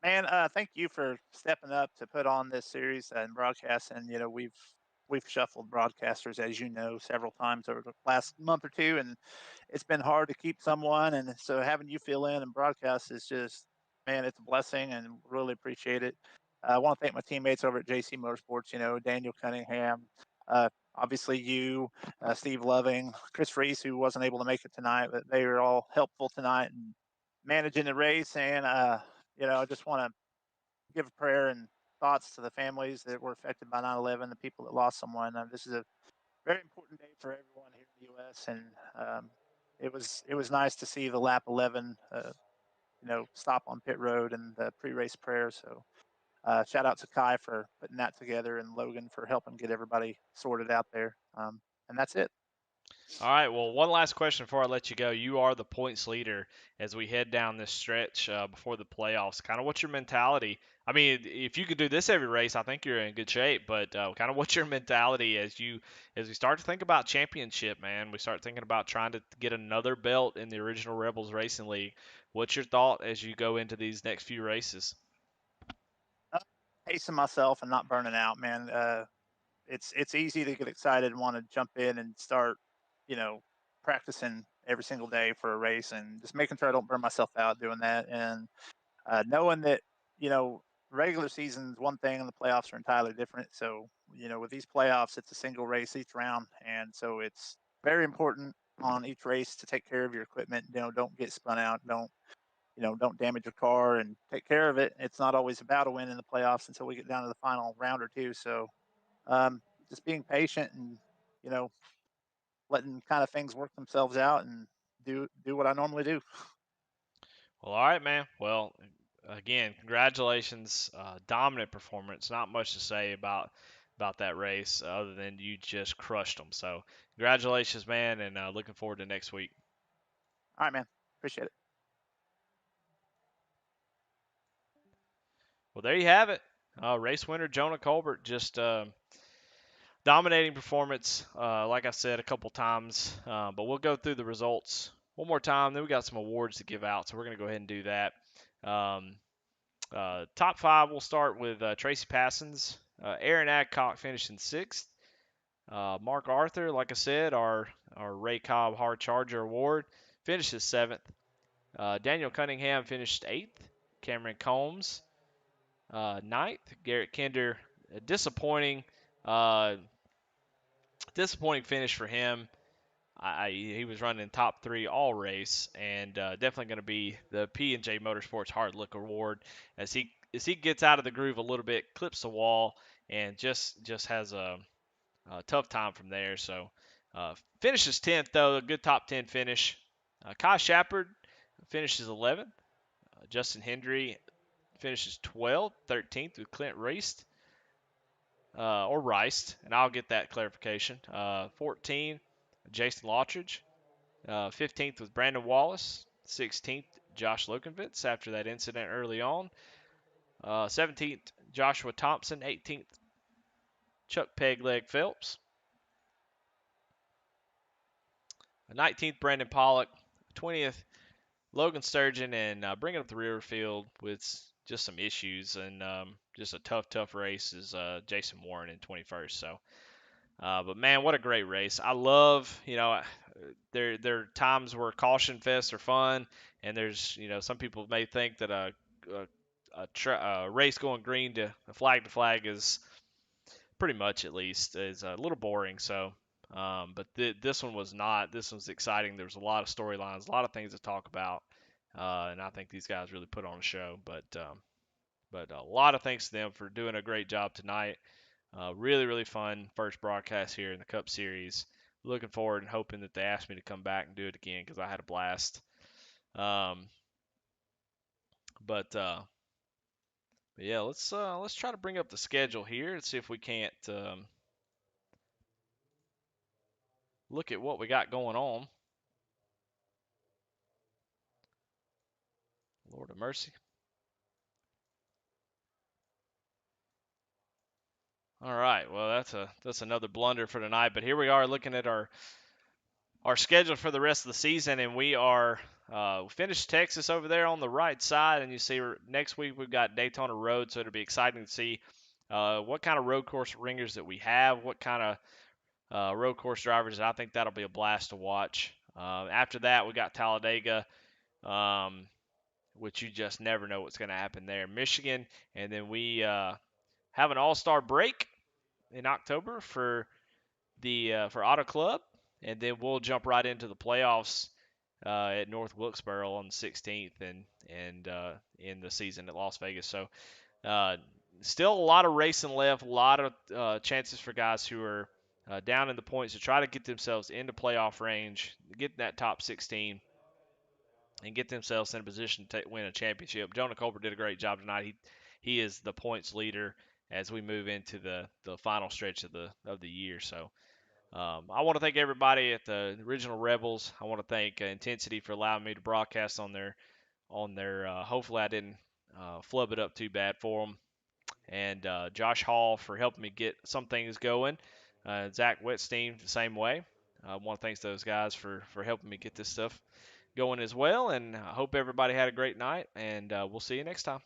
man, thank you for stepping up to put on this series and broadcast. And we've shuffled broadcasters, as you know, several times over the last month or two, and it's been hard to keep someone. And so having you fill in and broadcast is just, man, it's a blessing, and really appreciate it. I want to thank my teammates over at JC Motorsports. Daniel Cunningham. Obviously, you, Steve Loving, Chris Reese, who wasn't able to make it tonight, but they were all helpful tonight and managing the race. And I just want to give a prayer and thoughts to the families that were affected by 9/11, the people that lost someone. This is a very important day for everyone here in the U.S. And it was nice to see the lap 11, stop on pit road and the pre-race prayer. So shout out to Kai for putting that together and Logan for helping get everybody sorted out there. And that's it. All right. Well, one last question before I let you go. You are the points leader as we head down this stretch before the playoffs. Kind of what's your mentality? I mean, if you could do this every race, I think you're in good shape. But kind of what's your mentality as we start to think about championship, man? We start thinking about trying to get another belt in the original Rebels Racing League. What's your thought as you go into these next few races? Uh, Pacing myself and not burning out, man. It's easy to get excited and want to jump in and start, you know, practicing every single day for a race and just making sure I don't burn myself out doing that. And knowing that, you know, regular season's one thing and the playoffs are entirely different. So, with these playoffs, it's a single race each round. And so it's very important on each race to take care of your equipment. Don't get spun out. Don't don't damage your car and take care of it. It's not always about a win in the playoffs until we get down to the final round or two. So just being patient and you know letting kind of things work themselves out and do what I normally do. Well, all right, man. Well, again, congratulations. Dominant performance. Not much to say about that race other than you just crushed them. So, congratulations, man, and looking forward to next week. All right, man. Appreciate it. Well, there you have it. Race winner Jonah Colbert, just dominating performance. Like I said a couple times, but we'll go through the results one more time. Then we got some awards to give out, so we're gonna go ahead and do that. Um, Top five, we'll start with Tracy Passons. Aaron Adcock finished in sixth. Mark Arthur, like I said, our Ray Cobb Hard Charger Award, finishes seventh. Daniel Cunningham finished eighth. Cameron Combs, ninth. Garrett Kinder, disappointing, uh, disappointing finish for him. He was running top three all race, and definitely going to be the P&J Motorsports Hard Look Award as he gets out of the groove a little bit, clips the wall, and just has a tough time from there. So finishes 10th though, a good top 10 finish. Kai Shepard finishes 11th. Justin Hendry finishes 12th, 13th with Clint Reist. Or Reist, and I'll get that clarification. 14, Jason Lottridge. 15th was Brandon Wallace. 16th, Josh Lokenvitz after that incident early on. 17th, Joshua Thompson. 18th, Chuck Pegleg Phelps. 19th, Brandon Pollock. 20th, Logan Sturgeon. And bringing up the rear field with just some issues and just a tough race is Jason Warren in 21st. So, but man, what a great race. I love, there are times where caution fests are fun, and there's, some people may think that a race going green to flag is pretty much, at least, is a little boring. So, but this one was not. This one's exciting. There was a lot of storylines, a lot of things to talk about, and I think these guys really put on a show. But a lot of thanks to them for doing a great job tonight. Really, really fun first broadcast here in the Cup Series. Looking forward and hoping that they ask me to come back and do it again because I had a blast. Um, but yeah, let's try to bring up the schedule here and see if we can't look at what we got going on. Lord of mercy. All right, well that's another blunder for tonight. But here we are looking at our schedule for the rest of the season, and we are we finished Texas over there on the right side, and you see next week we've got Daytona Road, so it'll be exciting to see what kind of road course ringers that we have, what kind of road course drivers. And I think that'll be a blast to watch. After that, we got Talladega, which you just never know what's going to happen there. Michigan, and then we have an all-star break in October for Auto Club, and then we'll jump right into the playoffs at North Wilkesboro on the 16th, and in the season at Las Vegas. So uh, still a lot of racing left, a lot of chances for guys who are down in the points to try to get themselves into playoff range, get in that top 16, and get themselves in a position to win a championship. Jonah Colbert did a great job tonight. He is the points leader as we move into the final stretch of the year. So I want to thank everybody at the Original Rebels. I want to thank Intensity for allowing me to broadcast on their hopefully I didn't flub it up too bad for them. And Josh Hall for helping me get some things going. Zach Wetstein the same way. I want to thank those guys for helping me get this stuff going as well. And I hope everybody had a great night, and we'll see you next time.